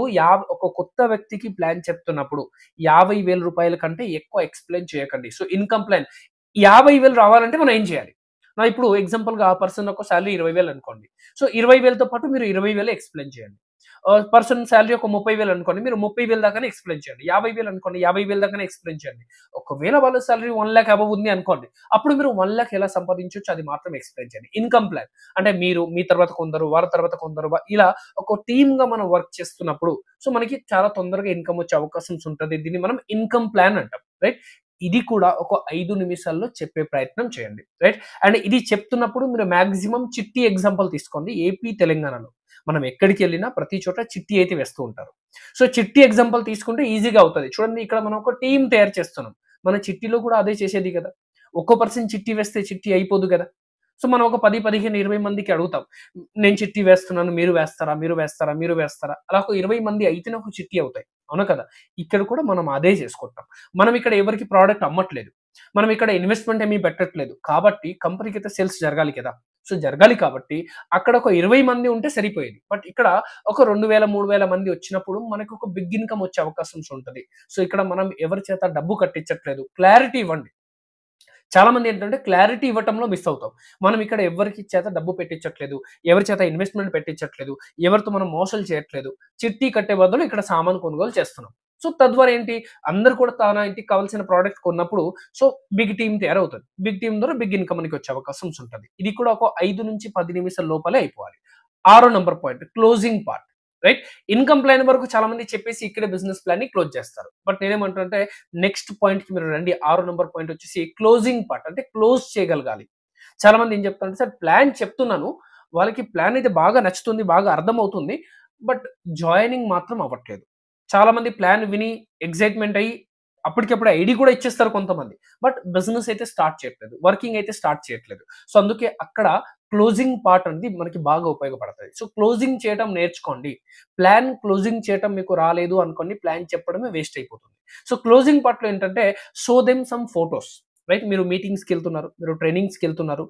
Speaker 1: ఒక కొత్త వ్యక్తికి ప్లాన్ చెప్తున్నప్పుడు రూ. 50,000 కంటే ఎక్కువ ఎక్స్‌ప్లెయిన్ చేయకండి. సో, ఇన్‌కమ్ ప్లాన్ 50,000 రావాలంటే మనం ఏం చేయాలి? ఇప్పుడు ఎగ్జాంపుల్‌గా ఆ పర్సన్ యొక్క సాలరీ 20,000 అనుకోండి. సో, 20,000తో పాటు మీరు 20,000 ఎక్స్‌ప్లెయిన్ చేయండి. పర్సన్ సాలరీ ఒక 30,000 అనుకోండి. మీరు 30,000 దాకానే ఎక్స్‌ప్లెయిన్ చేయండి. 50,000 అనుకోండి. 50,000 దాకానే ఎక్స్‌ప్లెయిన్ చేయండి. ఒకవేళ వాళ్ళ సాలరీ 1,00,000 అబోవ్ ఉంది అనుకోండి. అప్పుడు మీరు 1,00,000 ఎలా సంపాదించొచ్చు అది మాత్రం ఎక్స్‌ప్లెయిన్ చేయండి. ఇన్‌కమ్ ప్లాన్ అంటే మీరు, మీ తర్వాత కొందరు, వారి తర్వాత కొందరు ఇలా ఒక టీమ్‌గా మనం వర్క్ చేస్తున్నప్పుడు సో, మనకి చాలా తొందరగా ఇన్‌కమ్ వచ్చే అవకాశం ఉంటది. దీన్ని మనం ఇన్‌కమ్ ప్లాన్ అంటాం. రైట్. ఇది కూడా ఒక 5 నిమిషాల్లో చెప్పే ప్రయత్నం చేయండి. రైట్. అండ్ ఇది చెప్తున్నప్పుడు మీరు మాక్సిమం చిట్టి ఎగ్జాంపుల్ తీసుకోండి. ఏపీ, తెలంగాణలో. మనం ఎక్కడికి వెళ్ళినా ప్రతి చోట చిట్టి అయితే వేస్తూ ఉంటారు. సో చిట్టి ఎగ్జాంపుల్ తీసుకుంటే ఈజీగా అవుతుంది. చూడండి, ఇక్కడ మనం ఒక టీమ్ తయారు చేస్తున్నాం. మన చిట్టిలో కూడా అదే చేసేది కదా. ఒక్కో పర్సన్ చిట్టి వేస్తే చిట్టి అయిపోదు కదా. సో మనం ఒక 10, 15, 20 మందికి అడుగుతాం. నేను చిట్టి వేస్తున్నాను, మీరు వేస్తారా? మీరు వేస్తారా? మీరు వేస్తారా? అలా ఒక 20 మంది అయితేనే ఒక చిట్టి అవుతాయి. అవునా కదా. ఇక్కడ కూడా మనం అదే చేసుకుంటాం. మనం ఇక్కడ ఎవరికి ప్రోడక్ట్ అమ్మట్లేదు. మనం ఇక్కడ ఇన్వెస్ట్మెంట్ ఏమీ పెట్టట్లేదు. కాబట్టి కంపెనీకి అయితే సేల్స్ జరగాలి కదా. సో జరగాలి కాబట్టి అక్కడ ఒక 20 మంది ఉంటే సరిపోయేది. బట్ ఇక్కడ ఒక 2000, 3000 మంది వచ్చినప్పుడు మనకు ఒక బిగ్ ఇన్‌కమ్ వచ్చే అవకాశం ఉంటది. సో ఇక్కడ మనం ఎవరి చేత డబ్బు కట్టించట్లేదు. క్లారిటీ ఇవ్వండి. చాలా మంది ఏంటంటే క్లారిటీ ఇవ్వటంలో మిస్ అవుతాం. మనం ఇక్కడ ఎవరికి చేత డబ్బు పెట్టించట్లేదు. ఎవరి చేత ఇన్వెస్ట్‌మెంట్ పెట్టించట్లేదు. ఎవరితో మనం మోసాలు చేయట్లేదు. చిట్టి కట్టే బదులు ఇక్కడ సామాను కొనుగోలు చేస్తున్నాం. సో తద్వారా ఏంటి, అందరూ కూడా తన ఇంటికి కావాల్సిన ప్రొడక్ట్ కొన్నప్పుడు సో బిగ్ టీమ్ తయారవుతది. బిగ్ టీమ్ ద్వారా బిగ్ ఇన్‌కమ్ మనకి వచ్చే అవకాశం ఉంటది. ఇది కూడా ఒక 5-10 నిమిషాల లోపలే అయిపోవాలి. ఆరో number point closing part. Right. Income plan వరకు చాలా మంది చెప్పేసి ఇక్కడే బిజినెస్ ప్లాన్‌ని క్లోజ్ చేస్తారు. బట్ నేనేమంటానంటే నెక్స్ట్ పాయింట్‌కి మీరు రండి. 6 నంబర్ పాయింట్ వచ్చేసి క్లోజింగ్ పార్ట్. అంటే క్లోజ్ చేయగలగాలి. చాలా మంది ఏం చెప్తారంటే సార్ ప్లాన్ చెప్తున్నాను. వాళ్ళకి ప్లాన్ అయితే బాగా నచ్చుతుంది. బాగా అర్థమవుతుంది. బట్ జాయినింగ్ మాత్రం అవ్వట్లేదు. చాలా మంది ప్లాన్ విని ఎక్సైట్‌మెంట్ అయ్యి అప్పటికప్పుడు ఐడీ కూడా ఇచ్చేస్తారు కొంతమంది. బట్ బిజినెస్ అయితే స్టార్ట్ చేయట్లేదు. వర్కింగ్ అయితే స్టార్ట్ చేయట్లేదు. సో అందుకే అక్కడ క్లోజింగ్ పార్ట్ అనేది మనకి బాగా ఉపయోగపడతది. సో క్లోజింగ్ చేయటం నేర్చుకోండి. ప్లాన్ క్లోజింగ్ చేయటం మీకు రాలేదు అనుకోండి, ప్లాన్ చెప్పడమే వేస్ట్ అయిపోతుంది. సో క్లోజింగ్ పార్ట్‌లో ఏంటంటే show them some photos. Right. మీరు మీటింగ్స్‌కెళ్తున్నారు. మీరు ట్రైనింగ్స్‌కెళ్తున్నారు.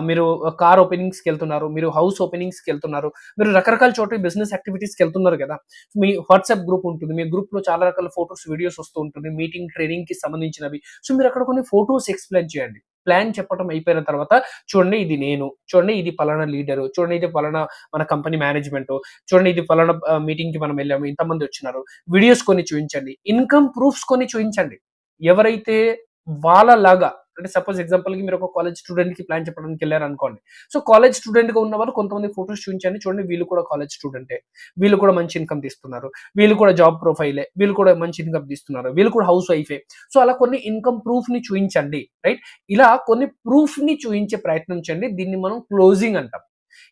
Speaker 1: మీరు కార్ ఓపెనింగ్స్‌కెళ్తున్నారు. మీరు హౌస్ ఓపెనింగ్స్‌కెళ్తున్నారు. మీరు రకరకాల చోట్ల బిజినెస్ యాక్టివిటీస్‌కెళ్తున్నారు కదా. మీ వాట్సాప్ గ్రూప్ ఉంటుంది. మీ గ్రూప్‌లో చాలా రకాల ఫోటోస్, వీడియోస్ వస్తూ ఉంటుంది. మీటింగ్, ట్రైనింగ్‌కి సంబంధించినవి. సో మీరు అక్కడ కొన్ని ఫోటోస్ ఎక్స్‌ప్లెయిన్ చేయండి. ప్లాన్ చెప్పడం అయిపోయిన తర్వాత చూడండి ఇది నేను, చూడండి ఇది పలానా లీడరు, చూడండి ఇది పలానా మన కంపెనీ మేనేజ్‌మెంటు, చూడండి ఇది పలానా మీటింగ్‌కి మనం వెళ్ళాము. ఇంతమంది వచ్చినారు. వీడియోస్ కొన్ని చూయించండి. ఇన్‌కమ్ ప్రూఫ్స్ కొన్ని చూయించండి. ఎవరైతే వాళ్ళలాగా అంటే సపోజ్ ఎగ్జాంపుల్‌కి మీరు ఒక కాలేజ్ స్టూడెంట్‌కి ప్లాన్ చెప్పడానికి వెళ్లారనుకోండి. సో కాలేజ్ స్టూడెంట్‌గా ఉన్నవాళ్ళు కొంతమంది ఫోటోస్ చూయించండి. చూడండి వీళ్ళు కూడా కాలేజ్ స్టూడెంటే. వీళ్ళు కూడా మంచి ఇన్‌కమ్ తీస్తున్నారు. వీళ్ళు కూడా జాబ్ ప్రొఫైలే. వీళ్ళు కూడా మంచి ఇన్‌కమ్ తీస్తున్నారు. వీళ్ళు కూడా హౌస్ వైఫే. సో అలా కొన్ని ఇన్‌కమ్ ప్రూఫ్‌ని చూయించండి. రైట్. ఇలా కొన్ని ప్రూఫ్‌ని చూయించే ప్రయత్నం చేయండి. దీన్ని మనం క్లోజింగ్ అంటాం.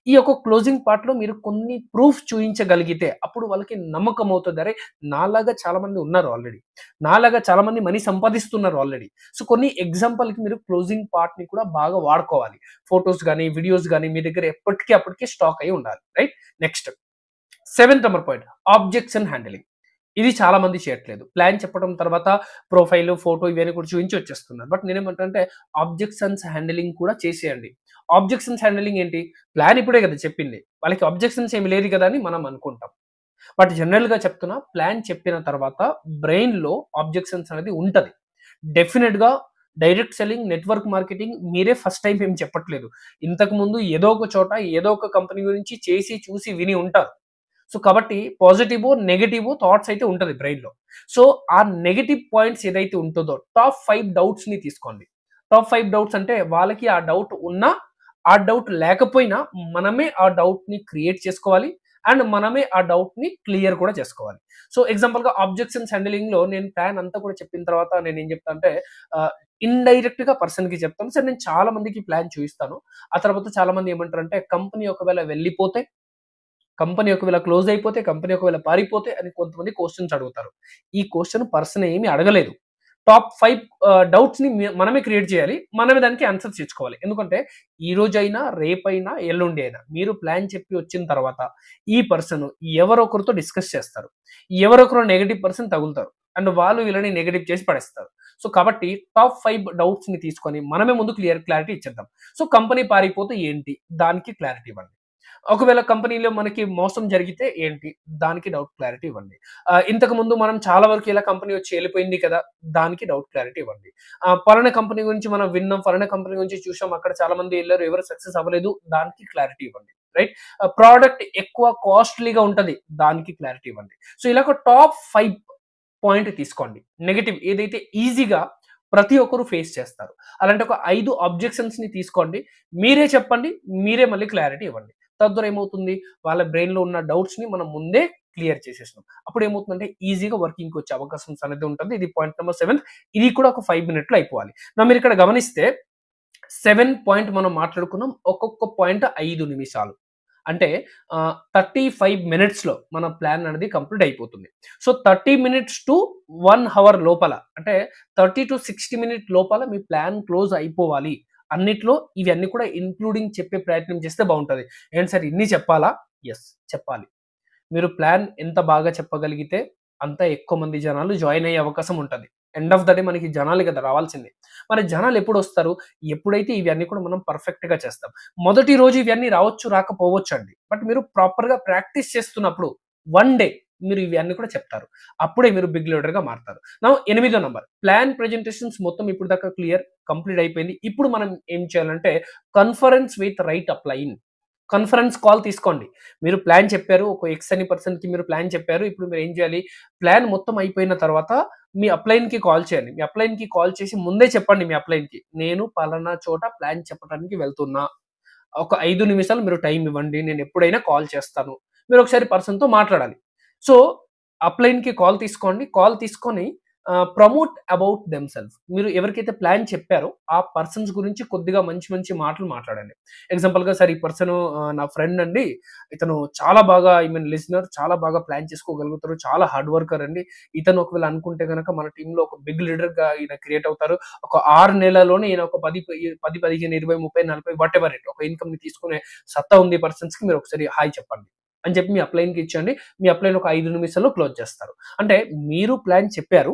Speaker 1: ఈ యొక్క క్లోజింగ్ పార్ట్‌లో మీరు కొన్ని ప్రూఫ్ చూయించగలిగితే అప్పుడు వాళ్ళకి నమ్మకం అవుతది. అరే! నాలాగా చాలా మంది ఉన్నారు ఆల్రెడీ. నాలాగా చాలా మంది మనీ సంపాదిస్తున్నారు ఆల్రెడీ. సో కొన్ని ఎగ్జాంపుల్‌కి మీరు క్లోజింగ్ పార్ట్‌ని కూడా బాగా వాడుకోవాలి. ఫోటోస్ గాని, వీడియోస్ గాని మీ దగ్గర ఎప్పటికి అప్పటికి స్టాక్ అయ్యి ఉండాలి. Right. Next seventh number point objection handling. ఇది చాలా మంది చేయట్లేదు. ప్లాన్ చెప్పడం తర్వాత ప్రొఫైల్, ఫోటో ఇవన్నీ కూడా చూయించి వచ్చేస్తున్నారు. బట్ నేనేమంటానంటే ఆబ్జెక్షన్స్ హ్యాండ్లింగ్ కూడా చేసేయండి. ఆబ్జెక్షన్స్ హ్యాండ్లింగ్ ఏంటి? ప్లాన్ ఇప్పుడే కదా చెప్పింది. వాళ్ళకి ఆబ్జెక్షన్స్ ఏమి లేదు కదా అని మనం అనుకుంటాం. బట్ జనరల్‌గా చెప్తున్నా ప్లాన్ చెప్పిన తర్వాత బ్రెయిన్‌లో ఆబ్జెక్షన్స్ అనేది ఉంటది. డెఫినిట్‌గా డైరెక్ట్ సెల్లింగ్, నెట్వర్క్ మార్కెటింగ్ మీరే ఫస్ట్ టైమ్ ఏం చెప్పట్లేదు. ఇంతకుముందు ఏదో ఒక చోట, ఏదో ఒక కంపెనీ గురించి చేసి, చూసి, విని ఉంటారు. సో కాబట్టి పాజిటివ్, నెగెటివ్ థాట్స్ అయితే ఉంటది బ్రెయిన్‌లో. సో ఆ నెగెటివ్ పాయింట్స్ ఏదైతే ఉంటదో టాప్ 5 డౌట్స్‌ని తీసుకోండి. టాప్ 5 డౌట్స్ అంటే వాళ్ళకి ఆ డౌట్ ఉన్నా, ఆ డౌట్ లేకపోయినా మనమే ఆ డౌట్‌ని క్రియేట్ చేసుకోవాలి. అండ్ మనమే ఆ డౌట్‌ని క్లియర్ కూడా చేసుకోవాలి. సో ఎగ్జాంపుల్‌గా ఆబ్జెక్షన్స్ హ్యాండ్లింగ్‌లో నేను ప్లాన్ అంతా కూడా చెప్పిన తర్వాత నేనేం చెప్తా అంటే ఆహ్, ఇన్‌డైరెక్ట్‌గా పర్సన్‌కి చెప్తాను. సార్ నేను చాలా మందికి ప్లాన్ చూయిస్తాను. ఆ తర్వాత చాలా మంది ఏమంటారంటే కంపెనీ ఒకవేళ వెళ్ళిపోతే కంపెనీ ఒకవేళ క్లోజ్ అయిపోతే, కంపెనీ ఒకవేళ పారిపోతే అని కొంతమంది క్వెషన్స్ అడుగుతారు. ఈ క్వెషన్ పర్సన్ ఏమి అడగలేదు. టాప్ 5 డౌట్స్‌ని మనమే క్రియేట్ చేయాలి. మనమే దానికి ఆన్సర్స్ ఇచ్చుకోవాలి. ఎందుకంటే ఈరోజైనా, రేపైనా, ఎల్లుండి అయినా మీరు ప్లాన్ చెప్పి వచ్చిన తర్వాత ఈ పర్సన్ ఎవరో ఒకరితో డిస్కస్ చేస్తారు. ఎవరో ఒకరు నెగెటివ్ పర్సన్ తగులుతారు. అండ్ వాళ్ళు వీళ్ళని నెగెటివ్ చేసి పడేస్తారు. సో కాబట్టి టాప్ 5 డౌట్స్‌ని తీసుకొని మనమే ముందు క్లారిటీ ఇచ్చేద్దాం. సో కంపెనీ పారిపోతే ఏంటి? దానికి క్లారిటీ ఇవ్వండి. ఒకవేళ కంపెనీలో మనకి మోసం జరిగితే ఏంటి? దానికి డౌట్ క్లారిటీ ఇవ్వండి. ఇంతకుముందు మనం చాలా వరకు ఇలా కంపెనీ వచ్చి ఎళ్ళిపోయింది కదా! దానికి డౌట్ క్లారిటీ ఇవ్వండి. పలానా కంపెనీ గురించి మనం విన్నాం. పలానా కంపెనీ గురించి చూసాం. అక్కడ చాలా మంది ఎళ్లారు. ఎవరు సక్సెస్ అవ్వలేదు. దానికి క్లారిటీ ఇవ్వండి. రైట్. ప్రొడక్ట్ ఎక్కువ కాస్ట్‌లీగా ఉంటది. దానికి క్లారిటీ ఇవ్వండి. సో ఇలా ఒక టాప్ 5 పాయింట్ తీసుకోండి. నెగెటివ్ ఏదైతే ఈజీగా ప్రతి ఒక్కరు ఫేస్ చేస్తారు. అలాంటి ఒక 5 ఆబ్జెక్షన్స్‌ని తీసుకోండి. మీరే చెప్పండి. మీరే మళ్ళీ క్లారిటీ ఇవ్వండి. తద్వారా ఏమవుతుంది? వాళ్ళ బ్రెయిన్‌లో ఉన్న డౌట్స్‌ని మనం ముందే క్లియర్ చేసేసినాం. అప్పుడు ఏమవుతుందంటే ఈజీగా వర్కింగ్‌కి వచ్చే అవకాశం అనేది ఉంటుంది. ఇది పాయింట్ నంబర్ 7. ఇది కూడా ఒక 5 మినిట్‌లో అయిపోవాలి. మీరు ఇక్కడ గమనిస్తే 7 పాయింట్ మనం మాట్లాడుకున్నాం. ఒక్కొక్క పాయింట్ 5 నిమిషాలు. అంటే 35 మినిట్స్‌లో మన ప్లాన్ అనేది కంప్లీట్ అయిపోతుంది. సో, 30 మినిట్స్ టు 1 అవర్ లోపల అంటే 30-60 మినిట్ లోపల మీ ప్లాన్ క్లోజ్ అయిపోవాలి. అన్నిట్లో ఇవన్నీ కూడా ఇంక్లూడింగ్ చెప్పే ప్రయత్నం చేస్తే బావుంటది. ఏంటి సార్ ఇన్ని చెప్పాలా? యెస్. చెప్పాలి. మీరు ప్లాన్ ఎంత బాగా చెప్పగలిగితే అంత ఎక్కువ మంది జనాలు జాయిన్ అయ్యే అవకాశం ఉంటది. ఎండ్ ఆఫ్ ద డే మనకి జనాలే కదా రావాల్సింది. మరి జనాలు ఎప్పుడొస్తారు? ఎప్పుడైతే ఇవన్నీ కూడా మనం పర్ఫెక్ట్‌గా చేస్తాం. మొదటి రోజు ఇవన్నీ రావచ్చు, రాకపోవచ్చండి. బట్ మీరు ప్రాపర్‌గా ప్రాక్టీస్ చేస్తున్నప్పుడు వన్ డే మీరు ఇవన్నీ కూడా చెప్తారు. అప్పుడే మీరు బిగ్ లీడర్‌గా మారతారు. నౌ ఎనిమిదో నంబర్ ప్లాన్ ప్రెజెంటేషన్స్ మొత్తం ఇప్పుడు దాకా క్లియర్ కంప్లీట్ అయిపోయింది. ఇప్పుడు మనం ఏం చేయాలంటే conference with right upline. Conference call తీసుకోండి. మీరు ప్లాన్ చెప్పారు. ఒక ఎక్స్ అనే పర్సన్‌కి మీరు ప్లాన్ చెప్పారు. ఇప్పుడు మీరు ఏం చేయాలి? ప్లాన్ మొత్తం అయిపోయిన తర్వాత మీ అప్లైన్‌కి కాల్ చేయండి. మీ అప్లైన్‌కి కాల్ చేసి ముందే చెప్పండి మీ అప్లైన్‌కి. నేను పలానా చోట ప్లాన్ చెప్పడానికి వెళ్తున్నా. ఒక 5 నిమిషాలు మీరు టైం ఇవ్వండి. నేను ఎప్పుడైనా కాల్ చేస్తాను. మీరు ఒకసారి పర్సన్‌తో మాట్లాడాలి. సో, అప్లైన్‌కి కాల్ తీసుకోండి. కాల్ తీసుకొని ప్రమోట్ అబౌట్ దెమ్‌సెల్ఫ్. మీరు ఎవరికైతే ప్లాన్ చెప్పారో ఆ పర్సన్స్ గురించి కొద్దిగా మంచి మంచి మాటలు మాట్లాడండి. ఎగ్జాంపుల్‌గా సార్ ఈ పర్సను నా ఫ్రెండ్ అండి. ఇతను చాలా బాగా లిజనర్ చాలా బాగా ప్లాన్ చేసుకోగలుగుతారు. చాలా హార్డ్ వర్కర్ అండి. ఇతను ఒకవేళ అనుకుంటే గనక మన టీమ్‌లో ఒక బిగ్ లీడర్‌గా ఈయన క్రియేట్ అవుతారు. ఒక 6 నెలల్లోనే ఈయన ఒక 10, 15, 20, 30, 40 వాటెవర్ ఇట్ ఒక ఇన్‌కమ్‌ని తీసుకునే సత్తా ఉంది పర్సన్స్‌కి మీరు ఒకసారి హాయ్ చెప్పండి. అని చెప్పి మీ అప్లైన్‌కి ఇచ్చేయండి. మీ అప్లైన్ ఒక 5 నిమిషాల్లో క్లోజ్ చేస్తారు. అంటే మీరు ప్లాన్ చెప్పారు.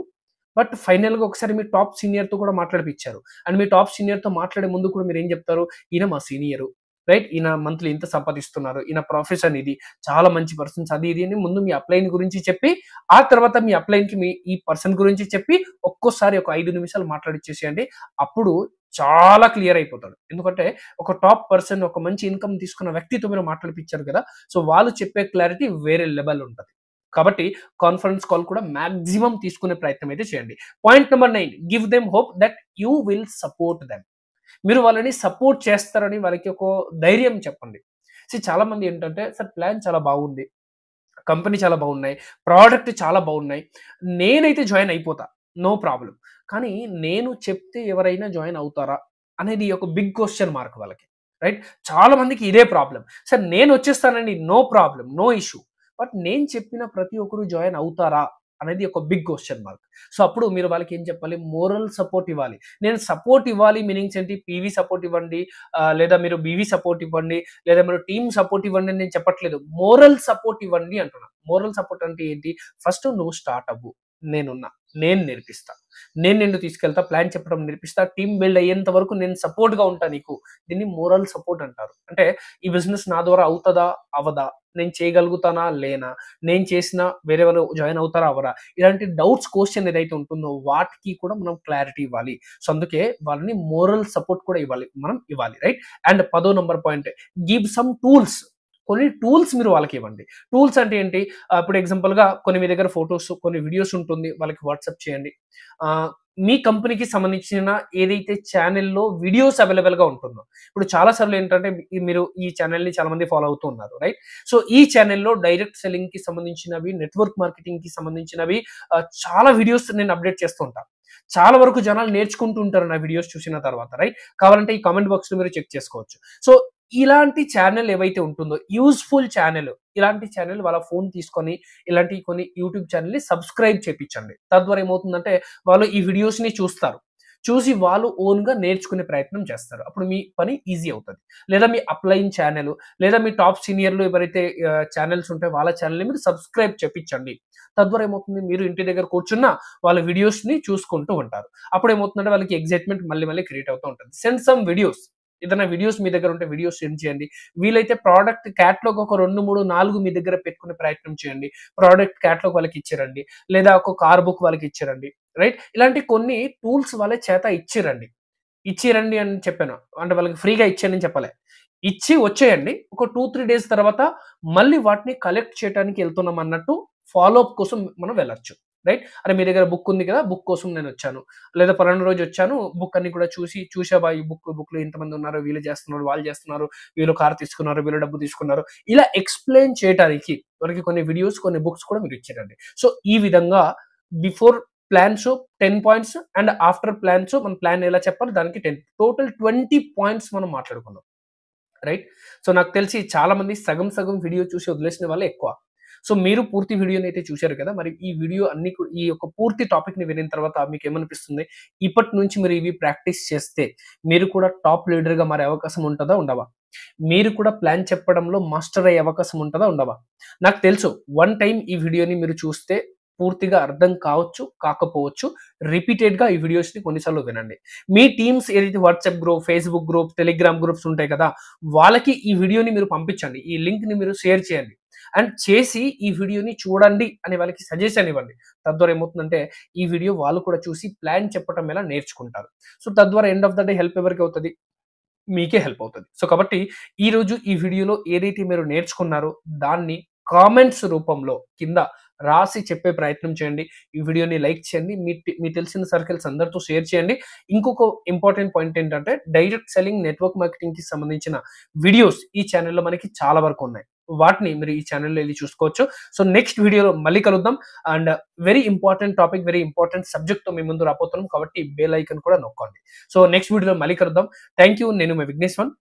Speaker 1: బట్ ఫైనల్‌గా ఒకసారి మీ టాప్ సీనియర్‌తో కూడా మాట్లాడిపిచ్చారు. అండ్ మీ టాప్ సీనియర్‌తో మాట్లాడే ముందు కూడా మీరేం జెప్తారు? ఈయన మా సీనియరు. రైట్? ఈయన మంత్లీ ఇంత సంపాదిస్తున్నారు. ఈయన ప్రొఫెషన్ ఇది. చాలా మంచి పర్సన్స్ అది ఇది అని ముందు మీ అప్లైన్ గురించి చెప్పి, ఆ తర్వాత మీ అప్లైన్‌కి మీ ఈ పర్సన్ గురించి చెప్పి, ఒక్కోసారి ఒక 5 నిమిషాలు మాట్లాడిచ్చేసేయండి. అప్పుడు చాలా క్లియర్ అయిపోతాడు. ఎందుకంటే ఒక టాప్ పర్సన్ ఒక మంచి ఇన్‌కమ్ తీసుకున్న వ్యక్తితో మీరు మాట్లాడిపిచ్చారు కదా! సో, వాళ్ళు చెప్పే క్లారిటీ వేరే లెవెల్ ఉంటది. కాబట్టి కాన్ఫరెన్స్ కాల్ కూడా మాక్సిమం తీసుకునే ప్రయత్నం అయితే చేయండి. Point number 9 give them hope that you will support them. మీరు వాళ్ళని సపోర్ట్ చేస్తారని వాళ్ళకి ఒక ధైర్యం చెప్పండి. చాలా మంది ఏంటంటే సార్ ప్లాన్ చాలా బాగుంది. కంపెనీ చాలా బాగున్నాయి. ప్రొడక్ట్ చాలా బాగున్నాయి. నేనైతే జాయిన్ అయిపోతా. No problem. కానీ నేను చెప్తే ఎవరైనా జాయిన్ అవుతారా? అనేది ఒక బిగ్ క్వెషన్ మార్క్ వాళ్ళకి. రైట్? చాలా మందికి ఇదే ప్రాబ్లమ్. సార్ నేనొచ్చేస్తానండి. No problem. No issue. But నేను చెప్పిన ప్రతి ఒక్కరు జాయిన్ అవుతారా? అనేది ఒక బిగ్ క్వెషన్ మార్క్. సో, అప్పుడు మీరు వాళ్ళకి ఏం చెప్పాలి? మోరల్ సపోర్ట్ ఇవ్వాలి. నేను సపోర్ట్ ఇవ్వాలి మీనింగ్స్ ఏంటి? పీవీ సపోర్ట్ ఇవ్వండి. లేదా మీరు బీవీ సపోర్ట్ ఇవ్వండి. లేదా మీరు టీమ్ సపోర్ట్ ఇవ్వండి అని నేను చెప్పట్లేదు. మోరల్ సపోర్ట్ ఇవ్వండి అంటున్నా. మోరల్ సపోర్ట్ అంటే ఏంటి? ఫస్ట్ నువ్వు స్టార్ట్ అవ్వు. నేనున్నా. నేను నేర్పిస్తా. నేను నిన్ను తీసుకెళ్తా. ప్లాన్ చెప్పడం నేర్పిస్తా. టీమ్ బిల్డ్ అయ్యేంత వరకు నేను సపోర్ట్‌గా ఉంటా నీకు. దీన్ని మోరల్ సపోర్ట్ అంటారు. అంటే ఈ బిజినెస్ నా ద్వారా అవుతదా? అవ్వదా? నేను చేయగలుగుతానా? లేనా? నేను చేసినా వేరే వాళ్ళు జాయిన్ అవుతారా? అవ్వరా? ఇలాంటి డౌట్స్ క్వెషన్ ఏదైతే ఉంటుందో వాటికి కూడా మనం క్లారిటీ ఇవ్వాలి. సో, అందుకే వాళ్ళని మోరల్ సపోర్ట్ కూడా ఇవ్వాలి. మనం ఇవ్వాలి. రైట్? అండ్ 10వ number point give some tools. కొన్ని టూల్స్ మీరు వాళ్ళకివ్వండి. టూల్స్ అంటే ఏంటి? ఇప్పుడు ఎగ్జాంపుల్‌గా కొన్ని మీ దగ్గర ఫోటోస్, కొన్ని వీడియోస్ ఉంటుంది. వాళ్ళకి వాట్సాప్ చేయండి. ఆహ్, మీ కంపెనీకి సంబంధించిన ఏదైతే ఛానెల్‌లో వీడియోస్ అవైలబుల్‌గా ఉంటుందో. ఇప్పుడు చాలా సార్లు ఏంటంటే మీరు ఈ ఛానెల్‌ని చాలా మంది ఫాలో అవుతూ ఉన్నారు. రైట్? సో, ఈ ఛానెల్‌లో డైరెక్ట్ సెల్లింగ్‌కి సంబంధించినవి, నెట్వర్క్ మార్కెటింగ్‌కి సంబంధించినవి చాలా వీడియోస్ నేను అప్‌డేట్ చేస్తూ ఉంటాను. చాలా వరకు జనాలు నేర్చుకుంటూ ఉంటారు నా వీడియోస్ చూసిన తర్వాత. రైట్? కావాలంటే ఈ కామెంట్ బాక్స్‌లో మీరు చెక్ చేసుకోవచ్చు. సో, ఇలాంటి ఛానెల్ ఏవైతే ఉంటుందో యూజ్‌ఫుల్ ఛానెల్. ఇలాంటి ఛానెల్ వాళ్ళ ఫోన్ తీసుకొని ఇలాంటి కొన్ని యూట్యూబ్ ఛానెల్‌ని సబ్స్క్రైబ్ చేపిచ్చండి. తద్వారా ఏమవుతుందంటే వాళ్ళు ఈ వీడియోస్‌ని చూస్తారు. చూసి వాళ్ళు ఓన్‌గా నేర్చుకునే ప్రయత్నం చేస్తారు. అప్పుడు మీ పని ఈజీ అవుతది. లేదా మీ అప్లైన్ ఛానెల్ లేదా మీ టాప్ సీనియర్‌లు ఎవరైతే ఛానెల్స్ ఉంటాయో వాళ్ళ ఛానెల్‌ని మీరు సబ్స్క్రైబ్ చేపిచ్చండి. తద్వారా ఏమవుతుంది మీరు ఇంటి దగ్గర కూర్చున్నా వాళ్ళ వీడియోస్‌ని చూసుకుంటూ ఉంటారు. అప్పుడేమవుతుందంటే వాళ్ళకి ఎక్సైట్‌మెంట్ మళ్ళీ మళ్ళీ క్రియేట్ అవుతూ ఉంటది. Send some videos. ఏదైనా వీడియోస్ మీ దగ్గర ఉంటే వీడియోస్ సెండ్ చేయండి. వీలైతే ప్రొడక్ట్ క్యాటలాగ్ ఒక 2, 3, 4 మీ దగ్గర పెట్టుకునే ప్రయత్నం చేయండి. ప్రొడక్ట్ క్యాటలాగ్ వాళ్ళకి ఇచ్చిరండి. లేదా ఒక కార్ బుక్ వాళ్ళకి ఇచ్చిరండి. రైట్? ఇలాంటి కొన్ని టూల్స్ వాళ్ళ చేత ఇచ్చిరండి. ఇచ్చిరండి అని చెప్పాను. అంటే వాళ్ళకి ఫ్రీగా ఇచ్చేయనని చెప్పలే. ఇచ్చి వచ్చేయండి. ఒక 2, 3 డేస్ తర్వాత మళ్ళీ వాటిని కలెక్ట్ చేయటానికి ఎళ్తున్నాం అన్నట్టు ఫాలో అప్ కోసం మనం వెళ్ళొచ్చు. రైట్? అరే! మీ దగ్గర బుక్ ఉంది కదా! బుక్ కోసం నేనొచ్చాను. లేదా పలానా రోజు వచ్చాను. బుక్ అన్ని కూడా చూసావా ఈ బుక్‌లో ఇంతమంది ఉన్నారు. వీళ్ళు చేస్తున్నారు, వాళ్ళు చేస్తున్నారు. వీళ్ళు కార్ తీసుకున్నారు, వీళ్ళు డబ్బు తీసుకున్నారు. ఇలా ఎక్స్‌ప్లెయిన్ చేయటానికి మనకి కొన్ని వీడియోస్, కొన్ని బుక్స్ కూడా మీరు ఇచ్చారండి. సో, ఈ విధంగా before plans 10 points and after plans మన ప్లాన్ ఎలా చెప్పాలి దానికి 10 టోటల్ 20 పాయింట్స్ మనం మాట్లాడుకున్నాం. రైట్. సో, నాకు తెలిసి చాలా మంది సగం సగం వీడియో చూసి వదిలేసిన వాళ్ళే ఎక్కువ. సో, మీరు పూర్తి వీడియోనైతే చూసారు కదా! మరి ఈ వీడియో అన్ని ఈ యొక్క పూర్తి టాపిక్‌ని వినిన తర్వాత మీకేమనిపిస్తుంది? ఇప్పటి నుంచి మీరు ఇవి ప్రాక్టీస్ చేస్తే మీరు కూడా టాప్ లీడర్‌గా మారే అవకాశం ఉంటదా? ఉండవా? మీరు కూడా ప్లాన్ చెప్పడంలో మాస్టర్ అయ్యే అవకాశం ఉంటదా? ఉండవా? నాకు తెలుసు వన్ టైమ్ ఈ వీడియోని మీరు చూస్తే పూర్తిగా అర్థం కావచ్చు, కాకపోవచ్చు. రిపీటెడ్‌గా ఈ వీడియోస్‌ని కొన్ని సార్లు వినండి. మీ టీమ్స్ ఏదైతే WhatsApp group, Facebook group, Telegram groups ఉంటాయి కదా! వాళ్ళకి ఈ వీడియోని మీరు పంపించండి. ఈ లింక్‌ని మీరు షేర్ చేయండి. అండ్ చేసి ఈ వీడియోని చూడండి అని వాళ్ళకి సజెషన్ ఇవ్వండి. తద్వారా ఏమవుతుందంటే ఈ వీడియో వాళ్ళు కూడా చూసి ప్లాన్ చెప్పటం ఎలా నేర్చుకుంటారు. సో, తద్వారా end of the day help ఎవరికవుతది? మీకే హెల్ప్ అవుతది. సో, కాబట్టి ఈరోజు ఈ వీడియోలో ఏదైతే మీరు నేర్చుకున్నారో దాన్ని కామెంట్స్ రూపంలో కింద రాసి చెప్పే ప్రయత్నం చేయండి. ఈ వీడియోని లైక్ చేయండి. మీకు తెలిసిన సర్కిల్స్ అందరితో షేర్ చేయండి. ఇంకొక ఇంపార్టెంట్ పాయింట్ ఏంటంటే డైరెక్ట్ సెల్లింగ్, నెట్వర్క్ మార్కెటింగ్‌కి సంబంధించిన వీడియోస్ ఈ ఛానెల్‌లో మనకి చాలా వరకు ఉన్నాయి. వాటిని మీరు ఈ ఛానెల్‌లో ఎళ్లి చూసుకోవచ్చు. సో, నెక్స్ట్ వీడియోలో మళ్ళీ కలుద్దాం. And very important topic, very important సబ్జెక్ట్‌తో మీ ముందు రాబోతున్నాం. కాబట్టి బెల్ ఐకాన్ కూడా నొక్కండి. సో, నెక్స్ట్ వీడియోలో మళ్ళీ కలుద్దాం. Thank you. నేను మీ విఘ్నేశ్వరన్.